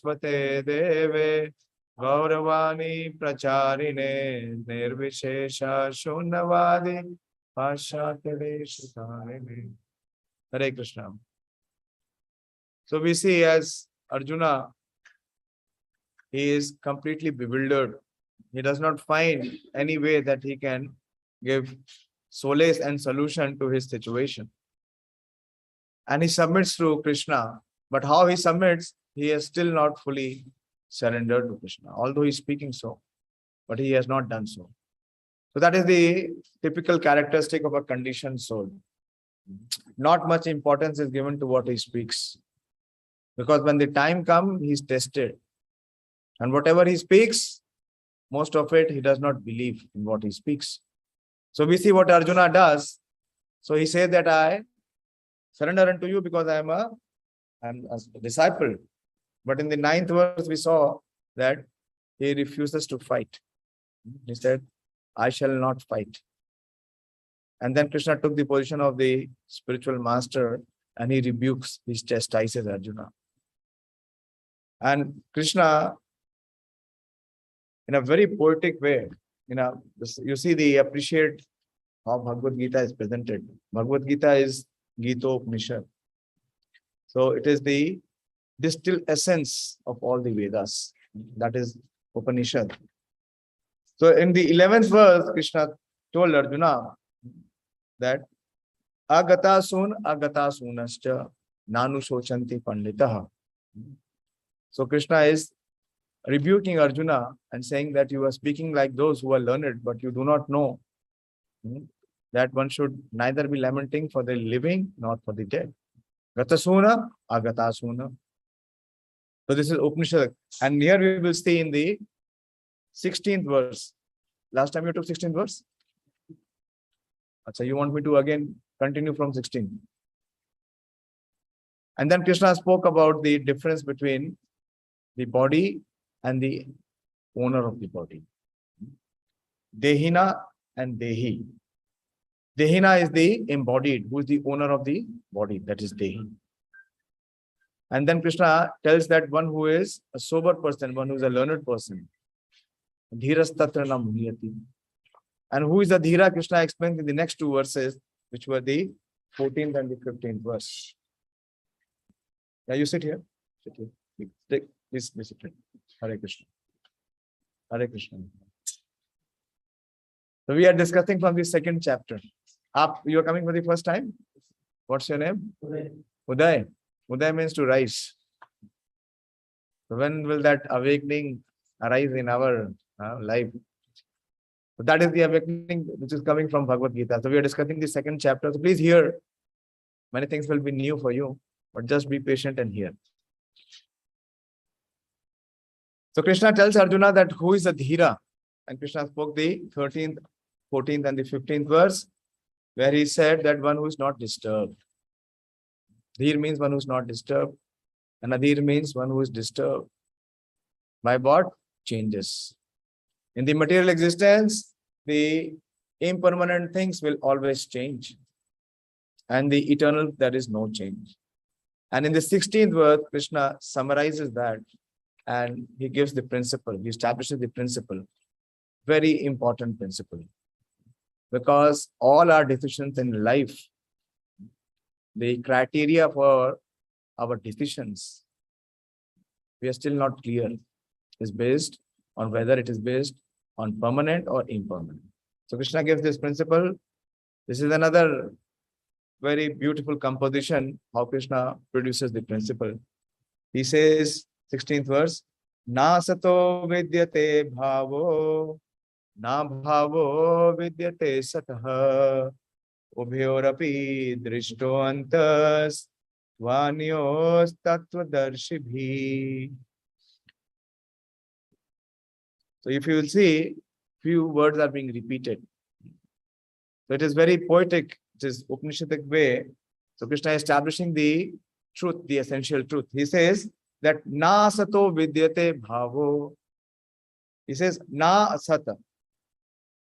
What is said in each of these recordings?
Saraswate Deve Gauravani Pracharine Nirvishesha Shunnavadi Pashatyadesh. Hare Krishna. So we see as Arjuna, he is completely bewildered. He does not find any way that he can give solace and solution to his situation. And he submits to Krishna. But how he submits, he has still not fully surrendered to Krishna, although he is speaking so, but he has not done so. So that is the typical characteristic of a conditioned soul. Not much importance is given to what he speaks, because when the time comes, he is tested. And whatever he speaks, most of it, he does not believe in what he speaks. So we see what Arjuna does. So he says that I surrender unto you because I am a disciple. But in the 9th verse, we saw that he refuses to fight. He said, I shall not fight. And then Krishna took the position of the spiritual master and he rebukes, he chastises Arjuna. And Krishna, in a very poetic way, you see the appreciate how Bhagavad-Gīta is presented. Bhagavad-Gīta is Gita Upanishad. So it is the distilled essence of all the Vedas. That is Upanishad. So in the 11th verse, Krishna told Arjuna that Agata sunascha nanu shochanti panditaha. So Krishna is rebuking Arjuna and saying that you are speaking like those who are learned, but you do not know that one should neither be lamenting for the living nor for the dead. Gatasuna, agatasuna. So this is Upanishad. And here we will stay in the 16th verse. Last time you took 16th verse? So you want me to again continue from 16. And then Krishna spoke about the difference between the body and the owner of the body. Dehina and Dehi. Dehina is the embodied, who is the owner of the body, that is Dehi. And then Krishna tells that one who is a sober person, one who is a learned person. Dhiras tatra na muhyati. And who is a dhira? Krishna explains in the next 2 verses, which were the 14th and the 15th verse. Yeah, you sit here. Sit here. Please sit here. Hare Krishna. Hare Krishna. So we are discussing from the 2nd chapter. You are coming for the first time? What's your name? Uday. Uday means to rise. So when will that awakening arise in our life? So that is the awakening which is coming from Bhagavad-Gīta. So we are discussing the 2nd chapter. So please hear. Many things will be new for you, but just be patient and hear. So Krishna tells Arjuna that who is a dhira? And Krishna spoke the 13th, 14th and the 15th verse, where he said that one who is not disturbed. Dhir means one who is not disturbed. And adhir means one who is disturbed. By what? Changes. In the material existence, the impermanent things will always change. And the eternal, there is no change. And in the 16th verse, Krishna summarizes that and he gives the principle. He establishes the principle. Very important principle. Because all our decisions in life, the criteria for our decisions, we are still not clear. Is based on whether it is based on permanent or impermanent. So Krishna gives this principle. This is another very beautiful composition how Krishna produces the principle. He says, 16th verse, Na sato vidyate bhavo, na bhavo vidyate satah, ubhyorapi drishto antas, vanyos tattvadarshibhi. So if you will see, few words are being repeated. So it is very poetic, it is Upanishadic way. So Krishna is establishing the truth, the essential truth. He says that na sato vidyate bhavo. He says na asata.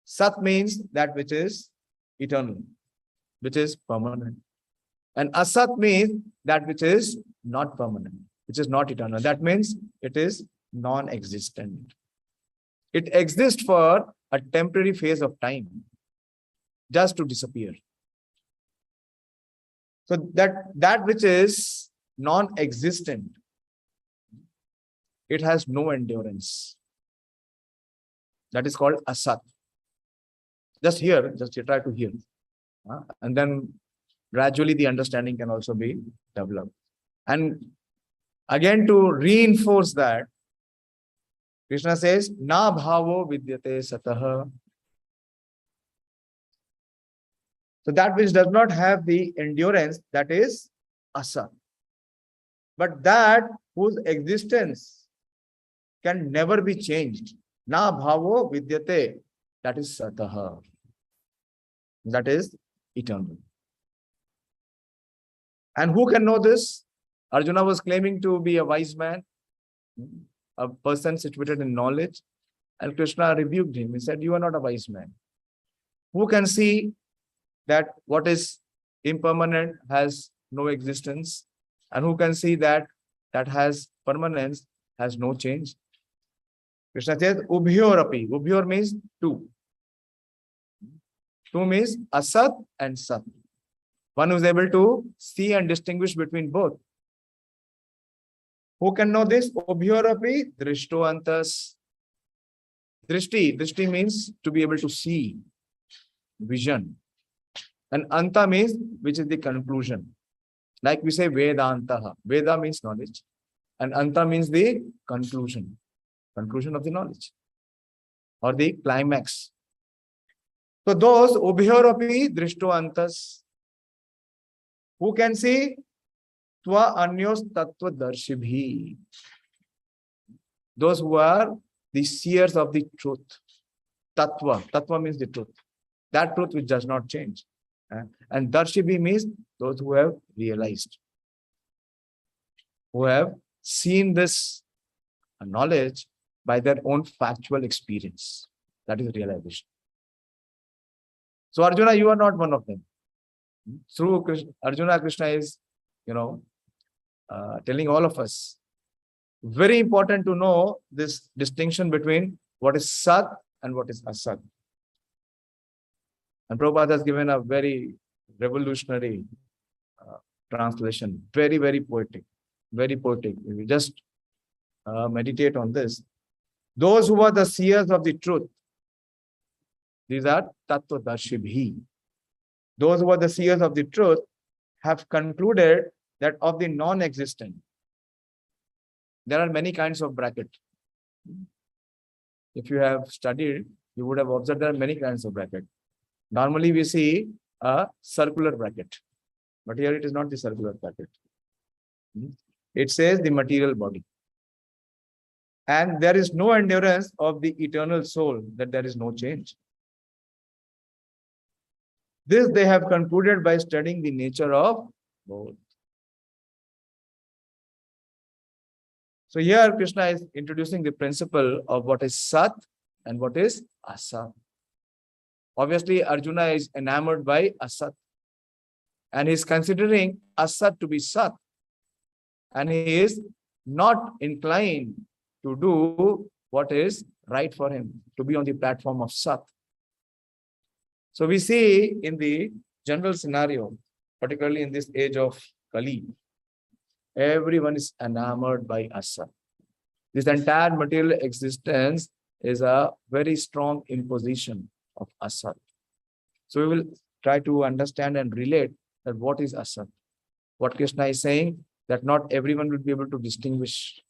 Sat means that which is eternal, which is permanent. And asat means that which is not permanent, which is not eternal. That means it is non-existent. It exists for a temporary phase of time, just to disappear. So that which is non-existent, it has no endurance. That is called asat. Just try to hear. And then gradually the understanding can also be developed. And again, to reinforce that, Krishna says, na bhavo vidyate satah. So that which does not have the endurance, that is asat. But that whose existence can never be changed, na bhavo vidyate, that is satah. That is eternal. And who can know this? Arjuna was claiming to be a wise man, a person situated in knowledge, and Krishna rebuked him. He said, you are not a wise man. Who can see that what is impermanent has no existence, and who can see that has permanence, has no change? Krishna says, ubhyorapi. Ubhyor means two. Two means asat and sat. One who is able to see and distinguish between both. Who can know this? Ubhyorapi drishto antas. Drishti means to be able to see, vision. And anta means which is the conclusion. Like we say Vedantaha. Veda means knowledge. And anta means the conclusion. Conclusion of the knowledge. Or the climax. So those ubhyorapi drishto antas. Who can see? Tva anyos tattva darshibhi. Those who are the seers of the truth. Tattva. Tattva means the truth. That truth which does not change. And darshibhi means those who have realized. Who have seen this knowledge by their own factual experience. That is realization. So Arjuna, you are not one of them. Through Arjuna, Krishna is, telling all of us. Very important to know this distinction between what is Sat and what is Asat. And Prabhupada has given a very revolutionary translation. Very, very poetic. Very poetic. If you just meditate on this. Those who are the seers of the truth, these are Tattva-darshibhi. Those who are the seers of the truth have concluded that of the non-existent, there are many kinds of bracket. If you have studied, you would have observed there are many kinds of bracket. Normally we see a circular bracket, but here it is not the circular bracket. It says the material body. And there is no endurance of the eternal soul, that there is no change. This they have concluded by studying the nature of both. So here Krishna is introducing the principle of what is Sat and what is Asat. Obviously, Arjuna is enamored by Asat. And he is considering Asat to be Sat. And he is not inclined to do what is right for him, to be on the platform of Sat. So we see in the general scenario, particularly in this age of Kali, everyone is enamored by Asat. This entire material existence is a very strong imposition of Asat. So we will try to understand and relate that what is Asat. What Krishna is saying, that not everyone will be able to distinguish.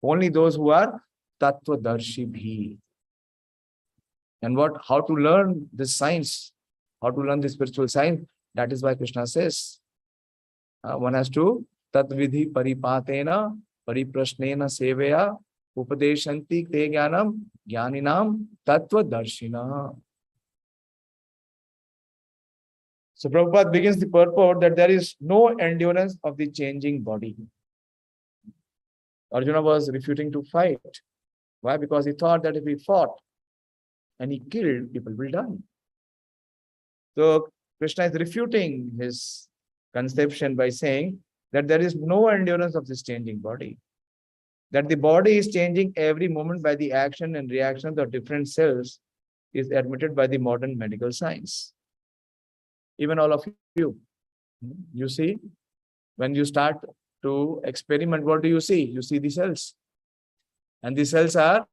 Only those who are Tattva-darshibhi. And how to learn this science, how to learn this spiritual science, that is why Krishna says, one has to Tatvidhi paripatena pariprashnena seveya upadeshanti te jnanam jnaninam tattva darshina. So Prabhupada begins the purport that there is no endurance of the changing body. Arjuna was refusing to fight. Why? Because he thought that if he fought and he killed, people will die. So Krishna is refuting his conception by saying that there is no endurance of this changing body. That the body is changing every moment by the action and reaction of different cells is admitted by the modern medical science. Even all of you, you see, when you start to experiment, what do you see? You see the cells. And the cells are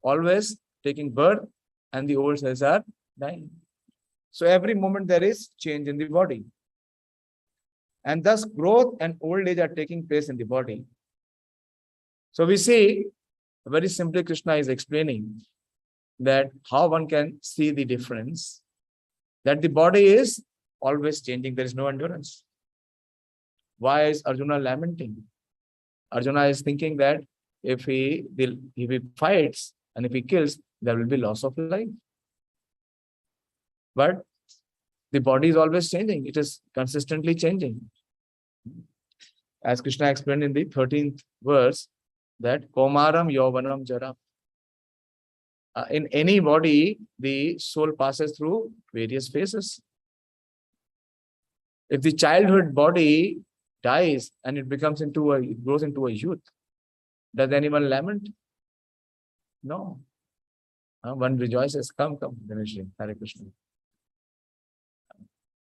always taking birth and the old cells are dying. So every moment there is change in the body. And thus growth and old age are taking place in the body. So we see, very simply Krishna is explaining that how one can see the difference, that the body is always changing, there is no endurance. Why is Arjuna lamenting? Arjuna is thinking that if he fights and if he kills, there will be loss of life. But the body is always changing. It is consistently changing. As Krishna explained in the 13th verse, that Komaram Yovanam Jara. In any body, the soul passes through various phases. If the childhood body dies and it grows into a youth, does anyone lament? No. One rejoices. Come, Ganesh, Hare Krishna.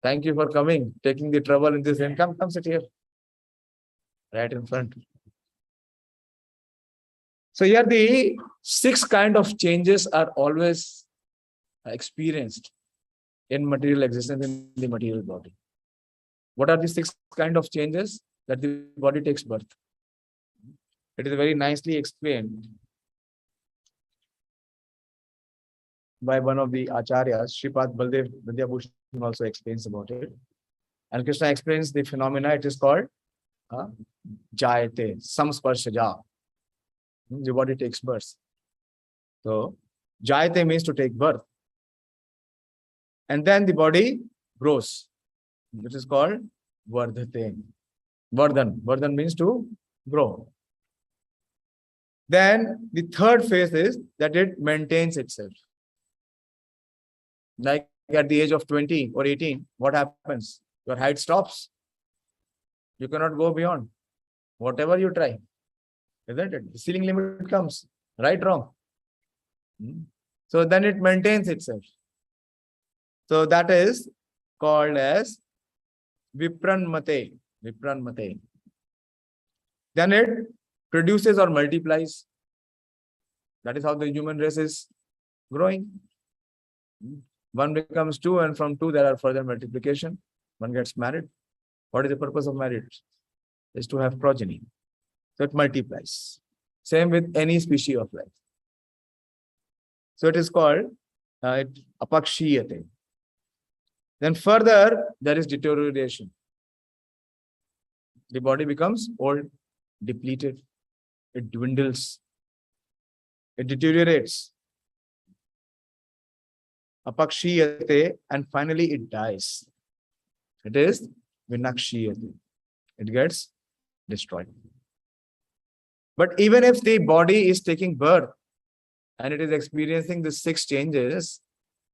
Thank you for coming, taking the trouble in this end. Come sit here. Right in front. So here the 6 kind of changes are always experienced in material existence in the material body. What are the 6 kind of changes that the body takes birth? It is very nicely explained by one of the acharyas. Shripad Baldev Vidyabhushan also explains about it. And Krishna explains the phenomena. It is called Jayate, Samsparshaja. The body takes birth. So, Jayate means to take birth. And then the body grows, which is called Vardhate. Vardhan means to grow. Then the third phase is that it maintains itself. Like at the age of 20 or 18, what happens? Your height stops. You cannot go beyond. Whatever you try. Isn't it? The ceiling limit comes. Right, wrong. So then it maintains itself. So that is called as Vipranmate. Vipranmate. Then it produces or multiplies. That is how the human race is growing. 1 becomes 2, and from 2 there are further multiplication. One gets married. What is the purpose of marriage? Is to have progeny. So it multiplies. Same with any species of life. So it is called apakshiyate. Then further, there is deterioration. The body becomes old, depleted. It dwindles. It deteriorates. Apakshiyate, and finally it dies. It is vinakshiyate. It gets destroyed. But even if the body is taking birth and it is experiencing the 6 changes,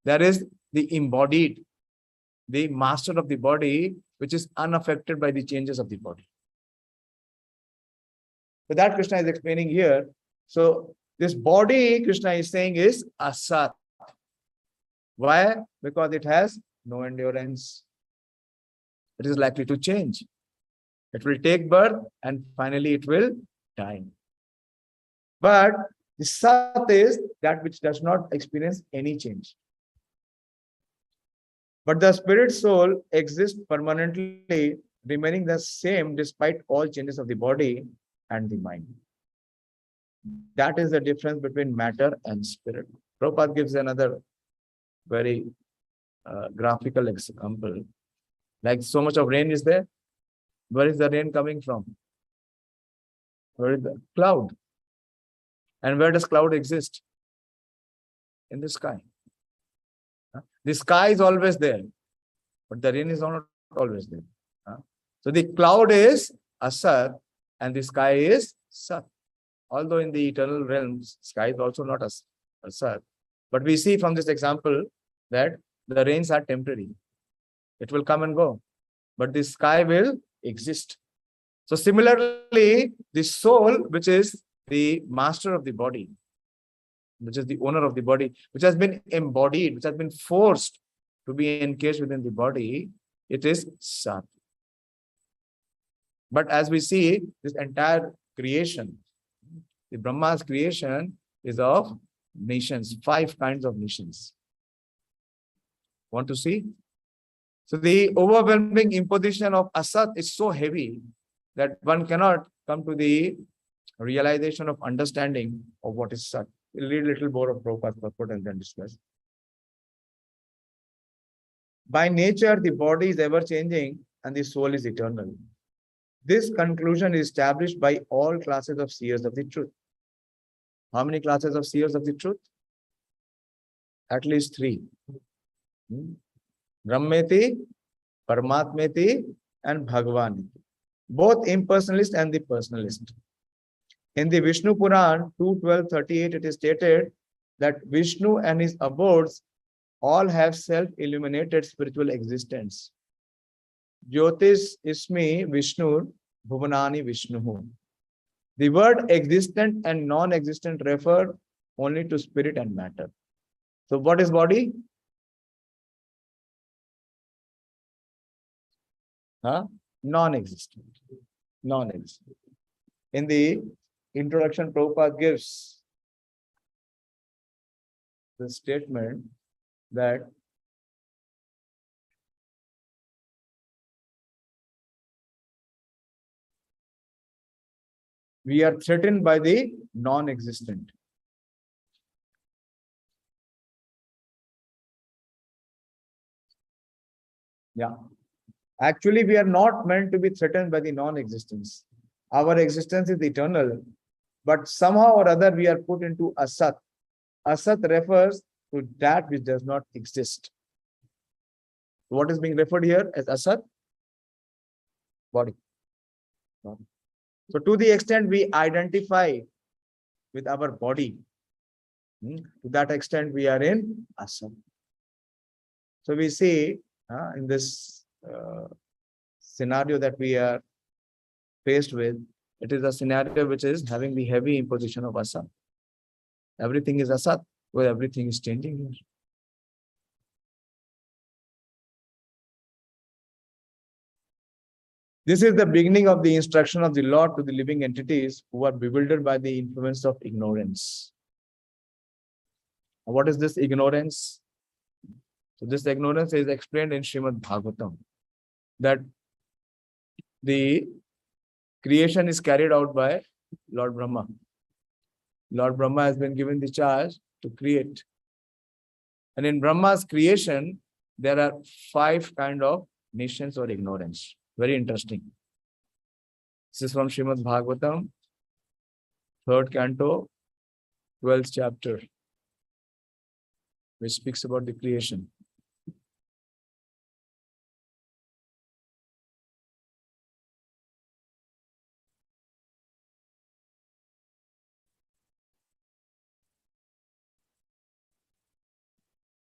there is the embodied, the master of the body, which is unaffected by the changes of the body. So that Krishna is explaining here. So this body, Krishna is saying, is asat. Why? Because it has no endurance. It is likely to change. It will take birth and finally it will die. But the sat is that which does not experience any change. But the spirit soul exists permanently, remaining the same despite all changes of the body and the mind. That is the difference between matter and spirit. Prabhupada gives another very graphical example. Like so much of rain is there. Where is the rain coming from? Where is the cloud? And where does cloud exist? In the sky. The sky is always there, but the rain is not always there. So the cloud is asat and the sky is sat. Although in the eternal realms, sky is also not asat. But we see from this example that the rains are temporary. It will come and go. But the sky will exist. So similarly, the soul, which is the master of the body, which is the owner of the body, which has been embodied, which has been forced to be encased within the body, it is Sat. But as we see, this entire creation, the Brahma's creation is of nations, 5 kinds of nations. Want to see? So the overwhelming imposition of Asat is so heavy that one cannot come to the realization of understanding of what is Sat. We'll read a little more of Prabhupada's purport and then discuss. By nature, the body is ever changing and the soul is eternal. This conclusion is established by all classes of seers of the truth. How many classes of seers of the truth? At least 3. Brahmeti, Paramatmeti, and Bhagavan. Both impersonalist and the personalist. In the Vishnu Puran 2.12.38, it is stated that Vishnu and his abodes all have self-illuminated spiritual existence. Jyotis Ismi Vishnu Bhuvanani Vishnu. The word existent and non-existent refer only to spirit and matter. So what is body? Non-existent. Non-existent. In the introduction, Prabhupada gives the statement that we are threatened by the non-existent. Yeah. Actually, we are not meant to be threatened by the non-existence. Our existence is eternal, but somehow or other we are put into Asat. Asat refers to that which does not exist. What is being referred here as Asat? Body. So to the extent we identify with our body, to that extent we are in Asat. So we see in this scenario that we are faced with, it is a scenario which is having the heavy imposition of Asat. Everything is Asat, where everything is changing here. This is the beginning of the instruction of the Lord to the living entities who are bewildered by the influence of ignorance. What is this ignorance? So this ignorance is explained in Srimad Bhagavatam, that the creation is carried out by Lord Brahma. Lord Brahma has been given the charge to create. And in Brahma's creation, there are 5 kinds of nations or ignorance. Very interesting. This is from Srimad Bhagavatam, 3rd canto, 12th chapter, which speaks about the creation.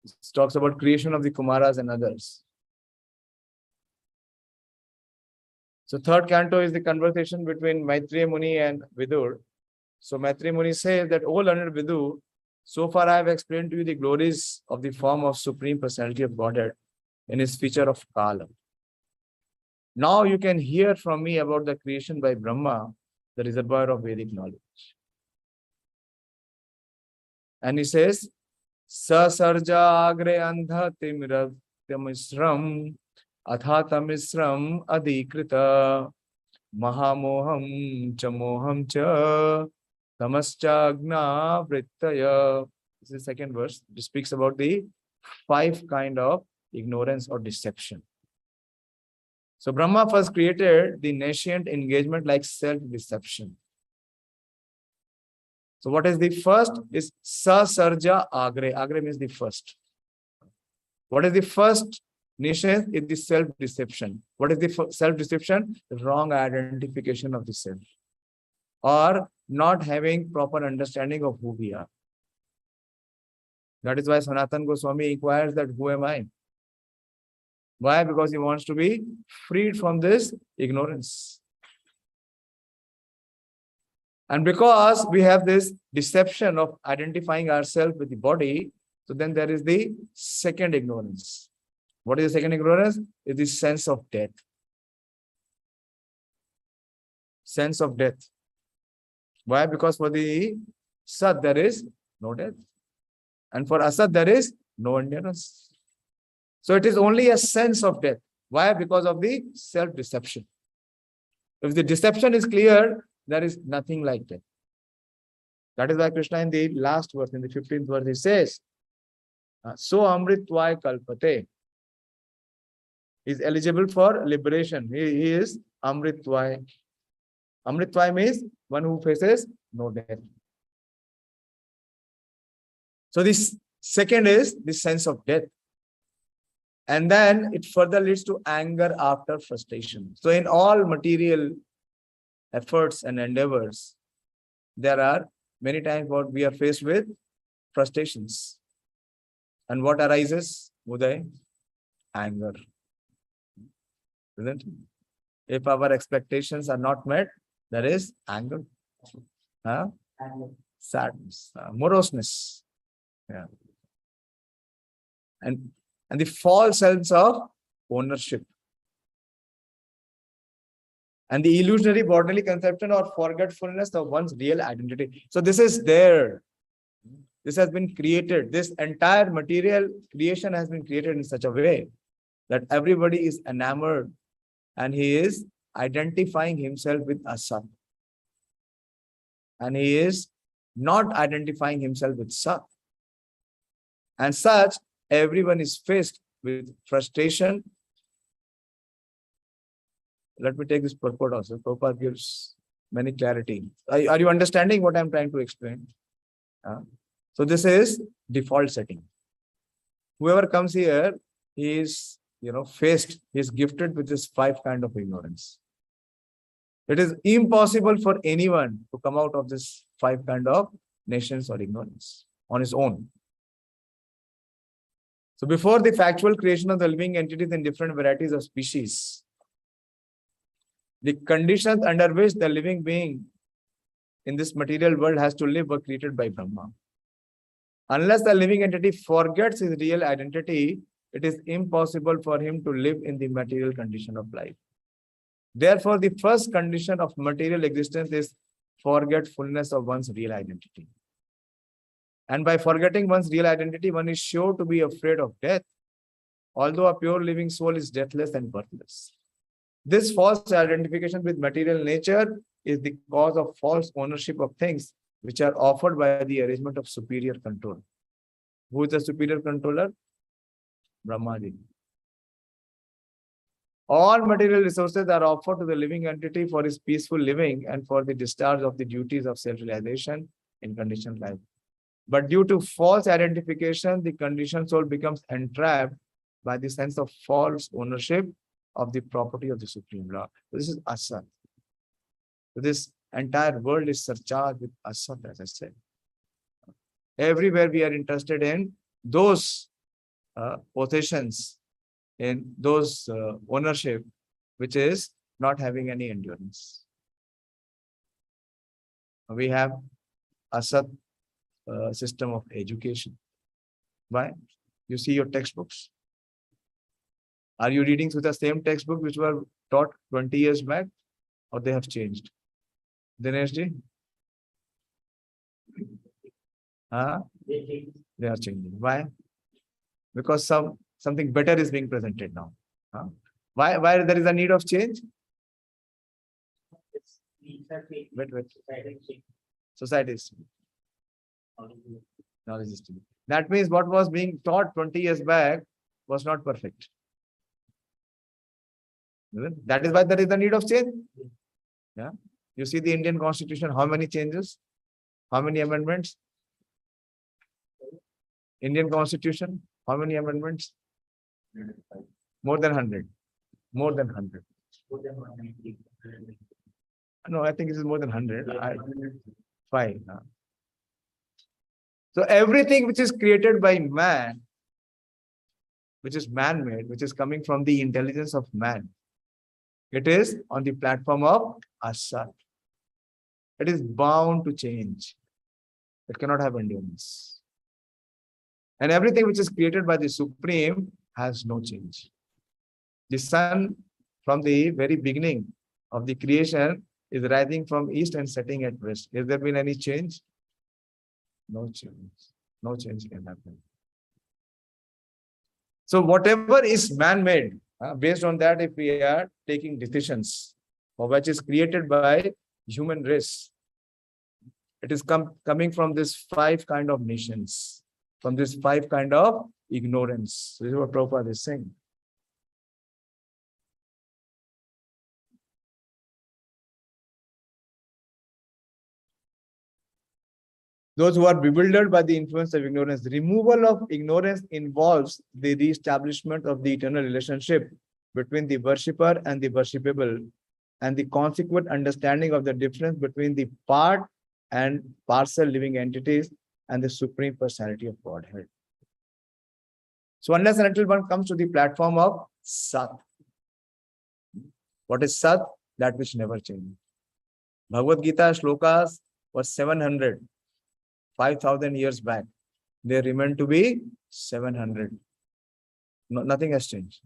It talks about creation of the Kumaras and others. So 3rd canto is the conversation between Maitreya Muni and Vidur. So Maitreya Muni says that, O learned Vidur, so far I have explained to you the glories of the form of Supreme Personality of Godhead in his feature of Kala. Now you can hear from me about the creation by Brahma, the reservoir of Vedic knowledge. And he says, Sasarja agre andha timiratyamisram athatamisram adikrita mahamoham chamoham cha tamascha vrittaya. This is the 2nd verse. It speaks about the 5 kind of ignorance or deception. So Brahma first created the nascent engagement like self-deception. So what is the first? Is Sasarja Agre. Agre means the first. What is the first nation? Is the self-deception. What is the self-deception? The wrong identification of the self, or not having proper understanding of who we are. That is why Sanatana Goswami inquires that who am I? Why? Because he wants to be freed from this ignorance. And because we have this deception of identifying ourselves with the body, so then there is the second ignorance. What is the second ignorance? It is the sense of death. Sense of death. Why? Because for the Sat there is no death. And for Asat there is no endurance. So it is only a sense of death. Why? Because of the self-deception. If the deception is clear, there is nothing like that. That is why Krishna in the last verse, in the 15th verse, he says, So Amritvaya Kalpate is eligible for liberation. He is Amritvaya. Amritvaya means one who faces no death. So this second is the sense of death. And then it further leads to anger after frustration. So in all material efforts and endeavors, there are many times what we are faced with frustrations. And what arises? Uday? Anger. Isn't it? If our expectations are not met, there is anger. Sadness, moroseness. Yeah. And the false sense of ownership. And the illusionary bodily conception or forgetfulness of one's real identity. So this is there. This has been created. This entire material creation has been created in such a way that everybody is enamored and he is identifying himself with Asat. And he is not identifying himself with Sat. And such, everyone is faced with frustration. Let me take this purport also. Prabhupada gives many clarity. Are you understanding what I'm trying to explain? So this is default setting. Whoever comes here, he is, faced, he is gifted with this 5 kind of ignorance. It is impossible for anyone to come out of this 5 kind of nations or ignorance on his own. So before the factual creation of the living entities in different varieties of species, the conditions under which the living being in this material world has to live were created by Brahma. Unless the living entity forgets his real identity, it is impossible for him to live in the material condition of life. Therefore, the first condition of material existence is forgetfulness of one's real identity. And by forgetting one's real identity, one is sure to be afraid of death, although a pure living soul is deathless and birthless. This false identification with material nature is the cause of false ownership of things which are offered by the arrangement of superior control. Who is the superior controller? Brahmaji. All material resources are offered to the living entity for his peaceful living and for the discharge of the duties of self-realization in conditioned life. But due to false identification, the conditioned soul becomes entrapped by the sense of false ownership of the property of the Supreme Lord. This is Asat. So this entire world is surcharged with Asat, as I said. Everywhere we are interested in those possessions, in those ownership, which is not having any endurance. We have Asat system of education. Why? You see your textbooks. Are you reading through the same textbook which were taught 20 years back, or they have changed? Dinesh ji? They are changing. Why? Because something better is being presented now. Why there is a need of change? Wait. Society is knowledge is changing. That means what was being taught 20 years back was not perfect. That is why there is a need of change. Yeah. You see the Indian Constitution, how many changes? How many amendments? Indian Constitution, how many amendments? More than 100. More than 100. No, I think it is more than 100. 5. So everything which is created by man, which is man-made, which is coming from the intelligence of man, it is on the platform of Asat. it is bound to change. It cannot have endurance. And everything which is created by the Supreme has no change. The sun, from the very beginning of the creation, is rising from east and setting at west. Has there been any change? No change. No change can happen. So whatever is man-made, based on that, if we are taking decisions, or which is created by human race, it is coming from this 5 kind of nations, from this 5 kind of ignorance. This is what Prabhupada is saying. Those who are bewildered by the influence of ignorance. The removal of ignorance involves the re-establishment of the eternal relationship between the worshipper and the worshipable, and the consequent understanding of the difference between the part and parcel living entities and the Supreme Personality of Godhead. So unless and until one comes to the platform of Sat. What is Sat? That which never changes. Bhagavad-Gīta shlokas were 700. 5,000 years back. They remain to be 700. No, nothing has changed.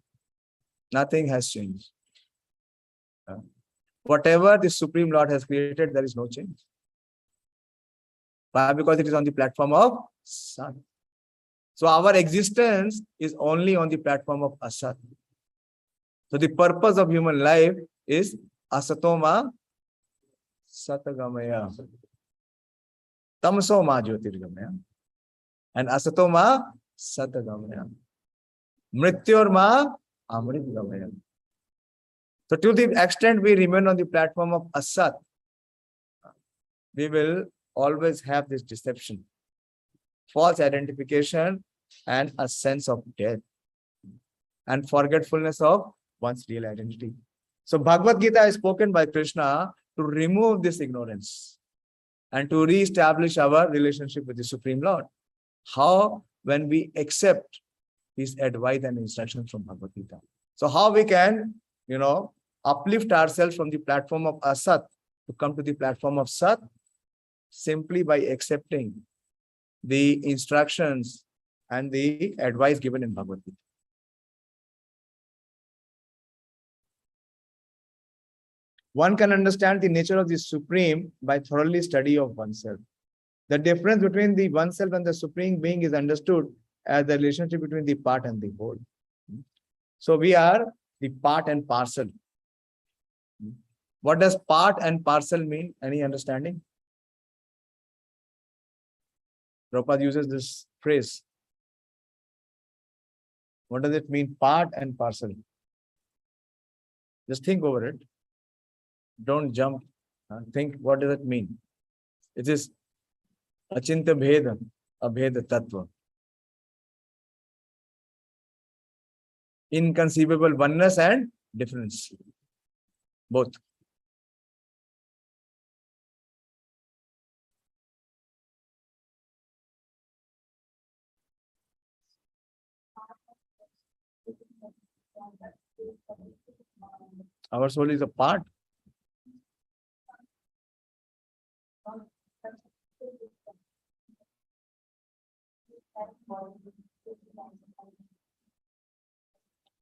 Nothing has changed. Whatever the Supreme Lord has created, there is no change. Why? Because it is on the platform of Sat. So our existence is only on the platform of Asat. So the purpose of human life is Asatoma Satagamaya. Tamso ma jyotirgamaya. And Asato ma Satagamaya. Mrityor ma Amritgamaya. So to the extent we remain on the platform of Asat, we will always have this deception, false identification, and a sense of death, and forgetfulness of one's real identity. So Bhagavad-Gīta is spoken by Krishna to remove this ignorance and to re-establish our relationship with the Supreme Lord. How? When we accept his advice and instructions from Bhagavad-Gīta. So how we can, uplift ourselves from the platform of Asat to come to the platform of Sat? Simply by accepting the instructions and the advice given in Bhagavad-Gīta. One can understand the nature of the Supreme by thoroughly study of oneself. The difference between the oneself and the Supreme Being is understood as the relationship between the part and the whole. So we are the part and parcel. What does part and parcel mean? Any understanding? Prabhupada uses this phrase. What does it mean, part and parcel? Just think over it. Don't jump. Think, what does it mean? It is Achinta Bheda, Abheda Tattva. Inconceivable oneness and difference. Both. Our soul is a part.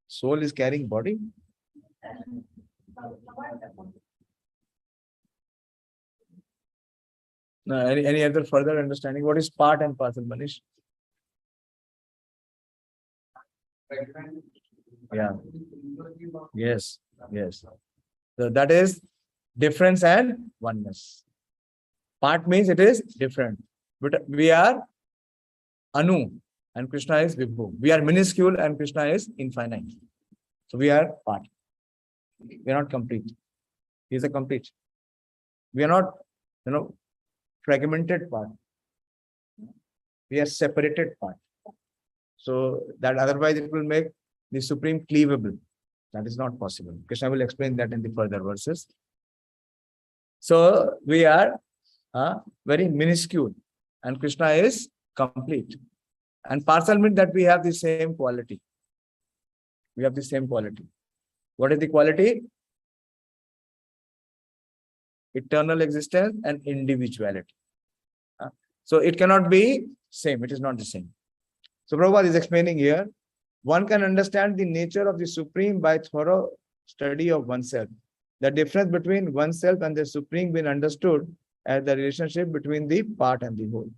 Soul is carrying body. Now, any other further understanding? What is part and parcel, Manish? Yeah. Yes. Yes. So that is difference and oneness. Part means it is different. But we are Anu and Krishna is Vibhu. We are minuscule and Krishna is infinite. So we are part. We are not complete. He is a complete. We are not, fragmented part. We are separated part. So that otherwise it will make the Supreme cleavable. That is not possible. Krishna will explain that in the further verses. So we are very minuscule and Krishna is complete. And parcel means that we have the same quality. We have the same quality. What is the quality? eternal existence and individuality. So it cannot be same. It is not the same. So Prabhupada is explaining here, one can understand the nature of the Supreme by thorough study of oneself. The difference between oneself and the Supreme being understood as the relationship between the part and the whole.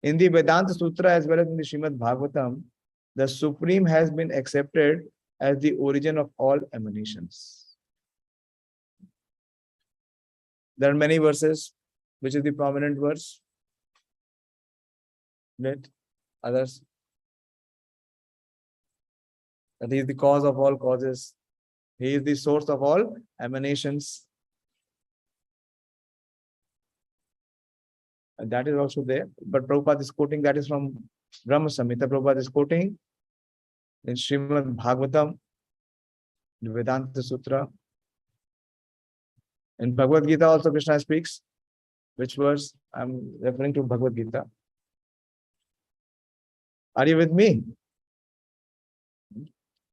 In the Vedanta Sutra as well as in the Srimad Bhagavatam, the Supreme has been accepted as the origin of all emanations. There are many verses. Which is the prominent verse? Let others. That he is the cause of all causes. He is the source of all emanations. And that is also there. But Prabhupada is quoting, that is from Brahma Samhita. Prabhupada is quoting in Srimad Bhagavatam, the Vedanta Sutra. In Bhagavad-Gīta also Krishna speaks. Which verse? I'm referring to Bhagavad-Gīta. Are you with me?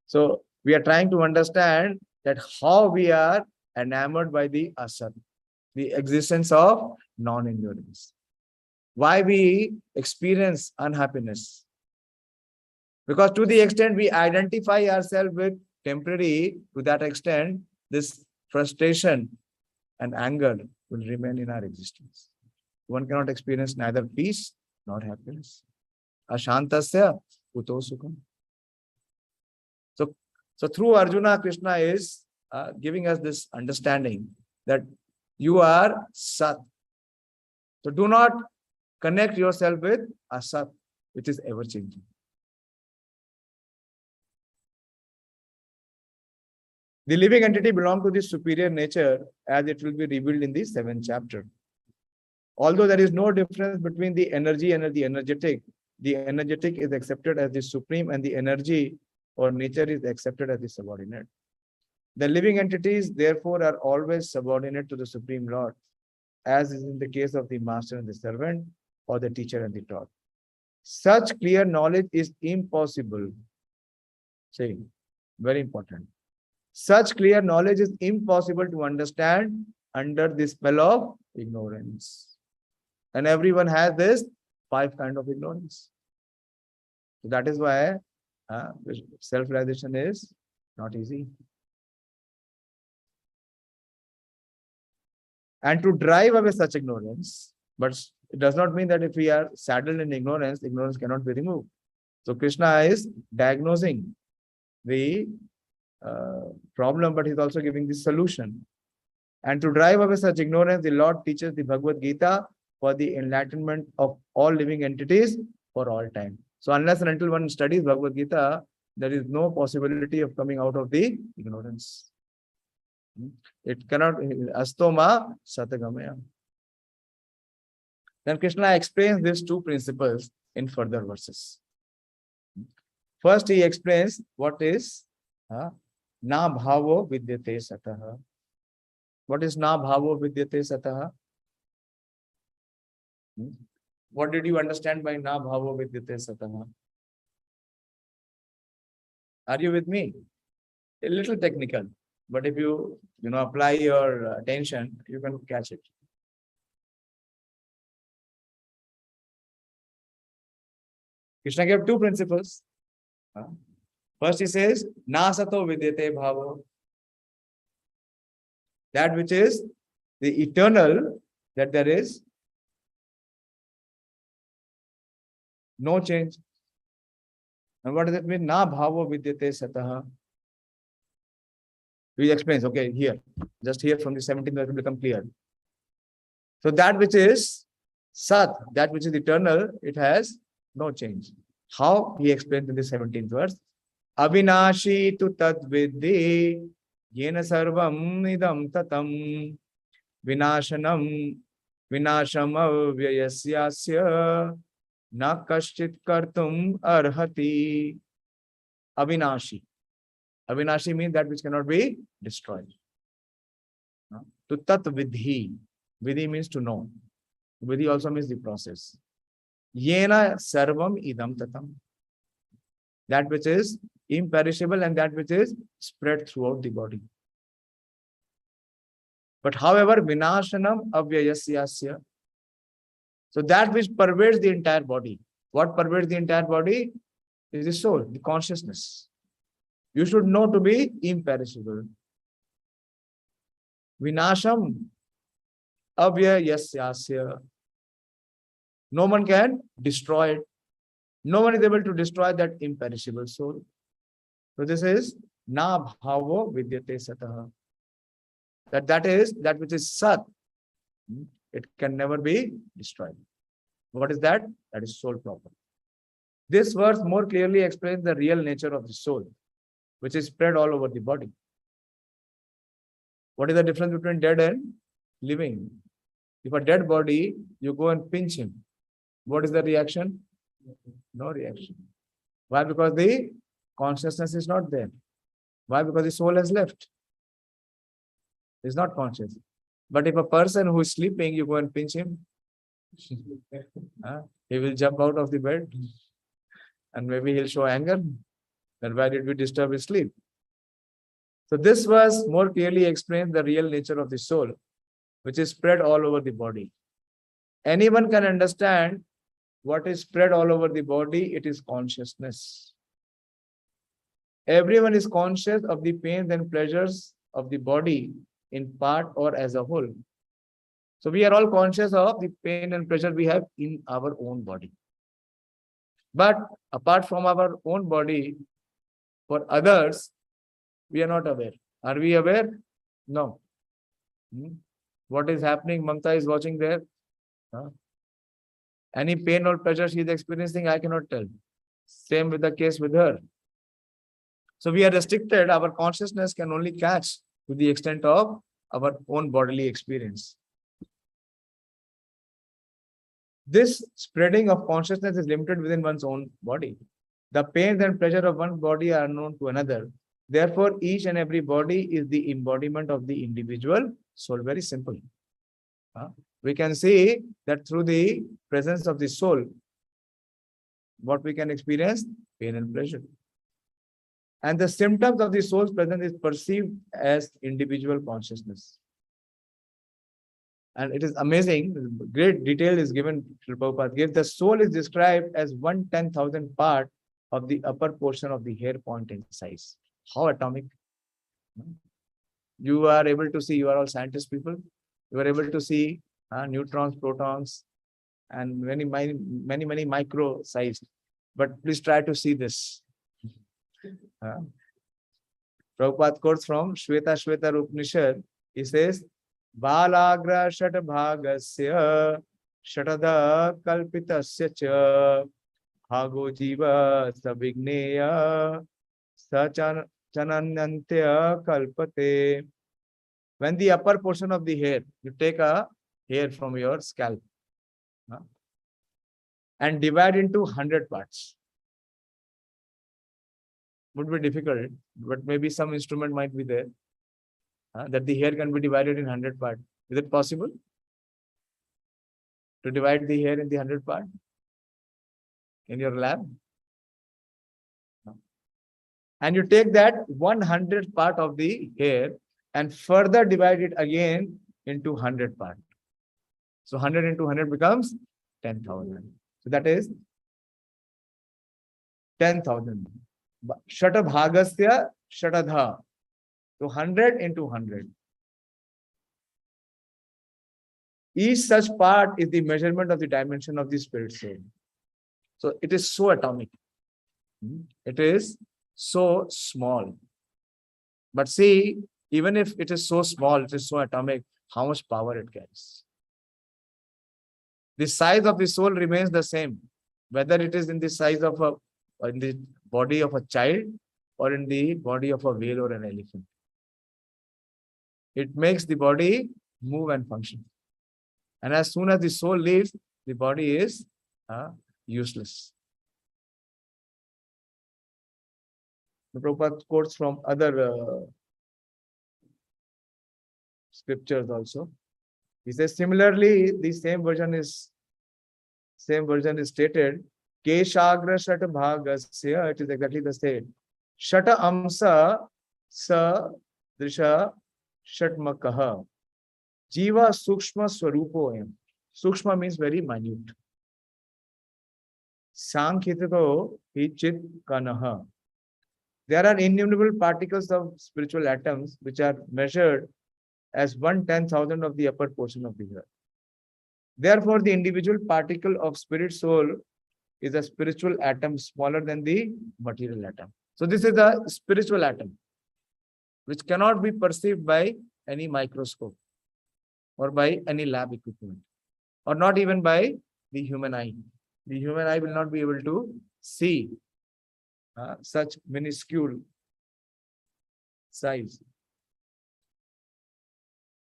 So we are trying to understand that how we are enamored by the asat, the existence of non-ignorance. Why we experience unhappiness? Because to the extent we identify ourselves with temporary, to that extent, this frustration and anger will remain in our existence. One cannot experience neither peace nor happiness. Ashantasya kuto sukham. So through Arjuna, Krishna is giving us this understanding that you are Sat. So do not connect yourself with Asat, which is ever changing. The living entity belongs to the superior nature as it will be revealed in the 7th chapter. Although there is no difference between the energy and the energetic is accepted as the supreme and the energy or nature is accepted as the subordinate. The living entities, therefore, are always subordinate to the Supreme Lord, as is in the case of the master and the servant, or the teacher and the taught. Such clear knowledge is impossible. See, very important. Such clear knowledge is impossible to understand under the spell of ignorance. And everyone has this 5 kinds of ignorance. So that is why self-realization is not easy. And to drive away such ignorance, but it does not mean that if we are saddled in ignorance, ignorance cannot be removed. So Krishna is diagnosing the problem, but he's also giving the solution. And to drive away such ignorance, the Lord teaches the Bhagavad-Gīta for the enlightenment of all living entities for all time. So unless and until one studies Bhagavad-Gīta, there is no possibility of coming out of the ignorance. It cannot, astoma satagamaya. Then Krishna explains these 2 principles in further verses. First, he explains what is na bhavo vidyate sataha. What is na bhavo vidyate sataha? What did you understand by na bhavo vidyate sataha? Are you with me? A little technical, but if you apply your attention, you can catch it. Krishna gave 2 principles. First he says, na sato vidyate bhavo. That which is the eternal, that there is no change. And what does it mean? Na bhavo vidyate sataha. He explains, okay, here. Just here from the 17th verse will become clear. So that which is Sat, that which is eternal, it has no change. How? He explains in the 17th verse. Avinashi tu tad vidhi yena sarvam idam tatam vinashanam vinasham avyayasyasya na kashchit kartum arhati. Avinashi. Avinashi means that which cannot be destroyed. To tat vidhi. Vidhi means to know. Vidhi also means the process. Yena sarvam idam tatam. That which is imperishable and that which is spread throughout the body. But however, vinashanam avyayasyasya. So that which pervades the entire body. What pervades the entire body is the soul, the consciousness. You should know to be imperishable. Vinasham avyayasyasya. No one can destroy it. No one is able to destroy that imperishable soul. So this is na bhavo vidyate satah. That is that which is sat. It can never be destroyed. What is that? That is soul proper. This verse more clearly explains the real nature of the soul, which is spread all over the body. What is the difference between dead and living? If a dead body, you go and pinch him, what is the reaction? No reaction. Why? Because the consciousness is not there. Why? Because the soul has left. He is not conscious. But if a person who is sleeping, you go and pinch him, he will jump out of the bed and maybe he'll show anger. Then why did we disturb his sleep? So this verse more clearly explains the real nature of the soul, which is spread all over the body. Anyone can understand what is spread all over the body. It is consciousness. Everyone is conscious of the pains and pleasures of the body in part or as a whole. So we are all conscious of the pain and pleasure we have in our own body. But apart from our own body, for others, we are not aware. Are we aware? No. What is happening? Mamta is watching there. Any pain or pleasure she is experiencing, I cannot tell. Same with the case with her. So we are restricted. Our consciousness can only catch to the extent of our own bodily experience. This spreading of consciousness is limited within one's own body. The pains and pleasure of one body are known to another. Therefore, each and every body is the embodiment of the individual soul. Very simple. We can see that through the presence of the soul, what we can experience? Pain and pleasure. And the symptoms of the soul's presence is perceived as individual consciousness. And it is amazing, great detail is given, Prabhupada gives. The soul is described as 1/10,000th part of the upper portion of the hair point in size. How atomic? You are able to see, you are all scientist people, you are able to see neutrons, protons, and many micro sized. But please try to see this. Prabhupada quotes from Shveta Upanishad. He says, Balagra Shat Bhagasya Shatada Kalpitasya Cha Bhago Jiva Sabhigneya Sachananyantya Kalpate. When the upper portion of the hair, you take a hair from your scalp and divide into 100 parts. Would be difficult, but maybe some instrument might be there that the hair can be divided in 100 parts. Is it possible to divide the hair in the 100 parts in your lab? No. And you take that 100th part of the hair and further divide it again into 100 parts. So 100 into 100 becomes 10,000. So that is 10,000. Shata bhagasya shatadha. So 100 into 100. Each such part is the measurement of the dimension of the spirit soul. So it is so atomic. It is so small. But see, even if it is so small, it is so atomic, how much power it carries. The size of the soul remains the same, whether it is in the size of in the body of a child or in the body of a whale or an elephant. It makes the body move and function. And as soon as the soul leaves, the body is useless. The Prabhupada quotes from other scriptures also. He says, similarly, the same version is stated. Keshagra Shat Bhagasya, it is exactly the same. Shata Amsa Sa Drisha Shatmakaha. Jiva Sukshma Swarupoyam. Sukshma means very minute. Sankhitito Hichit Kanaha. There are innumerable particles of spiritual atoms which are measured as 1/10,000 of the upper portion of the earth. Therefore, the individual particle of spirit soul is a spiritual atom smaller than the material atom. So this is a spiritual atom which cannot be perceived by any microscope or by any lab equipment or not even by the human eye. The human eye will not be able to see such minuscule size.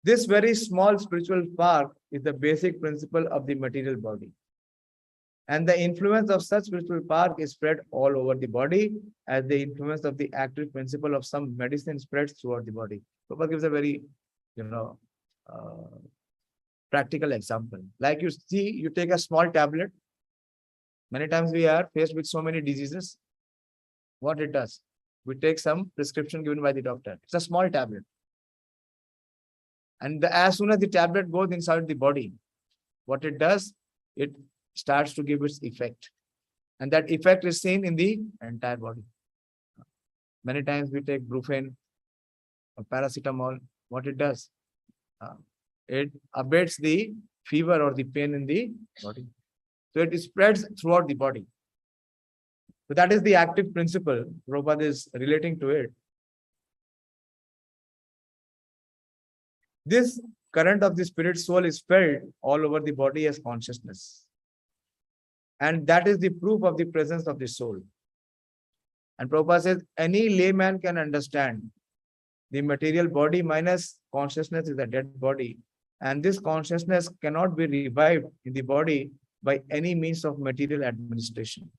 This very small spiritual spark is the basic principle of the material body. And the influence of such spiritual spark is spread all over the body as the influence of the active principle of some medicine spreads throughout the body. Prabhupada gives a very, practical example. Like you see, you take a small tablet. Many times we are faced with so many diseases. What it does? We take some prescription given by the doctor. It's a small tablet. And as soon as the tablet goes inside the body, what it does, it starts to give its effect. And that effect is seen in the entire body. Many times we take brufen or paracetamol. What it does? It abates the fever or the pain in the body. So it spreads throughout the body. So that is the active principle. Prabhupada is relating to it. This current of the spirit soul is felt all over the body as consciousness. And that is the proof of the presence of the soul. And Prabhupada says, any layman can understand the material body minus consciousness is a dead body. And this consciousness cannot be revived in the body by any means of material administration.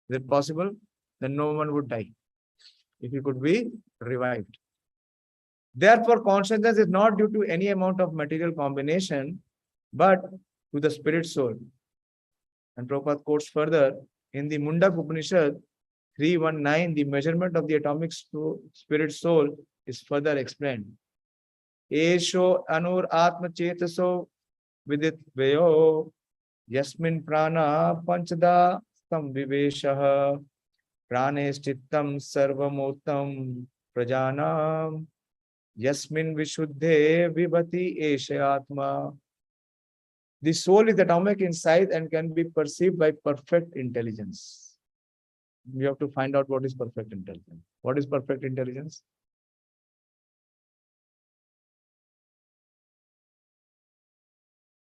Is it possible? Then no one would die if he could be revived. Therefore, consciousness is not due to any amount of material combination, but to the spirit soul. And Prabhupada quotes further in the Mundak Upanishad 3:19, the measurement of the atomic spirit soul is further explained. Esho anur atma chetaso vidit veyo yasmin prana panchada samviveshaha pranes chittam sarvamotam prajanam yasmin vishuddhe vibhati esha atma. The soul is atomic in size and can be perceived by perfect intelligence. We have to find out what is perfect intelligence. What is perfect intelligence?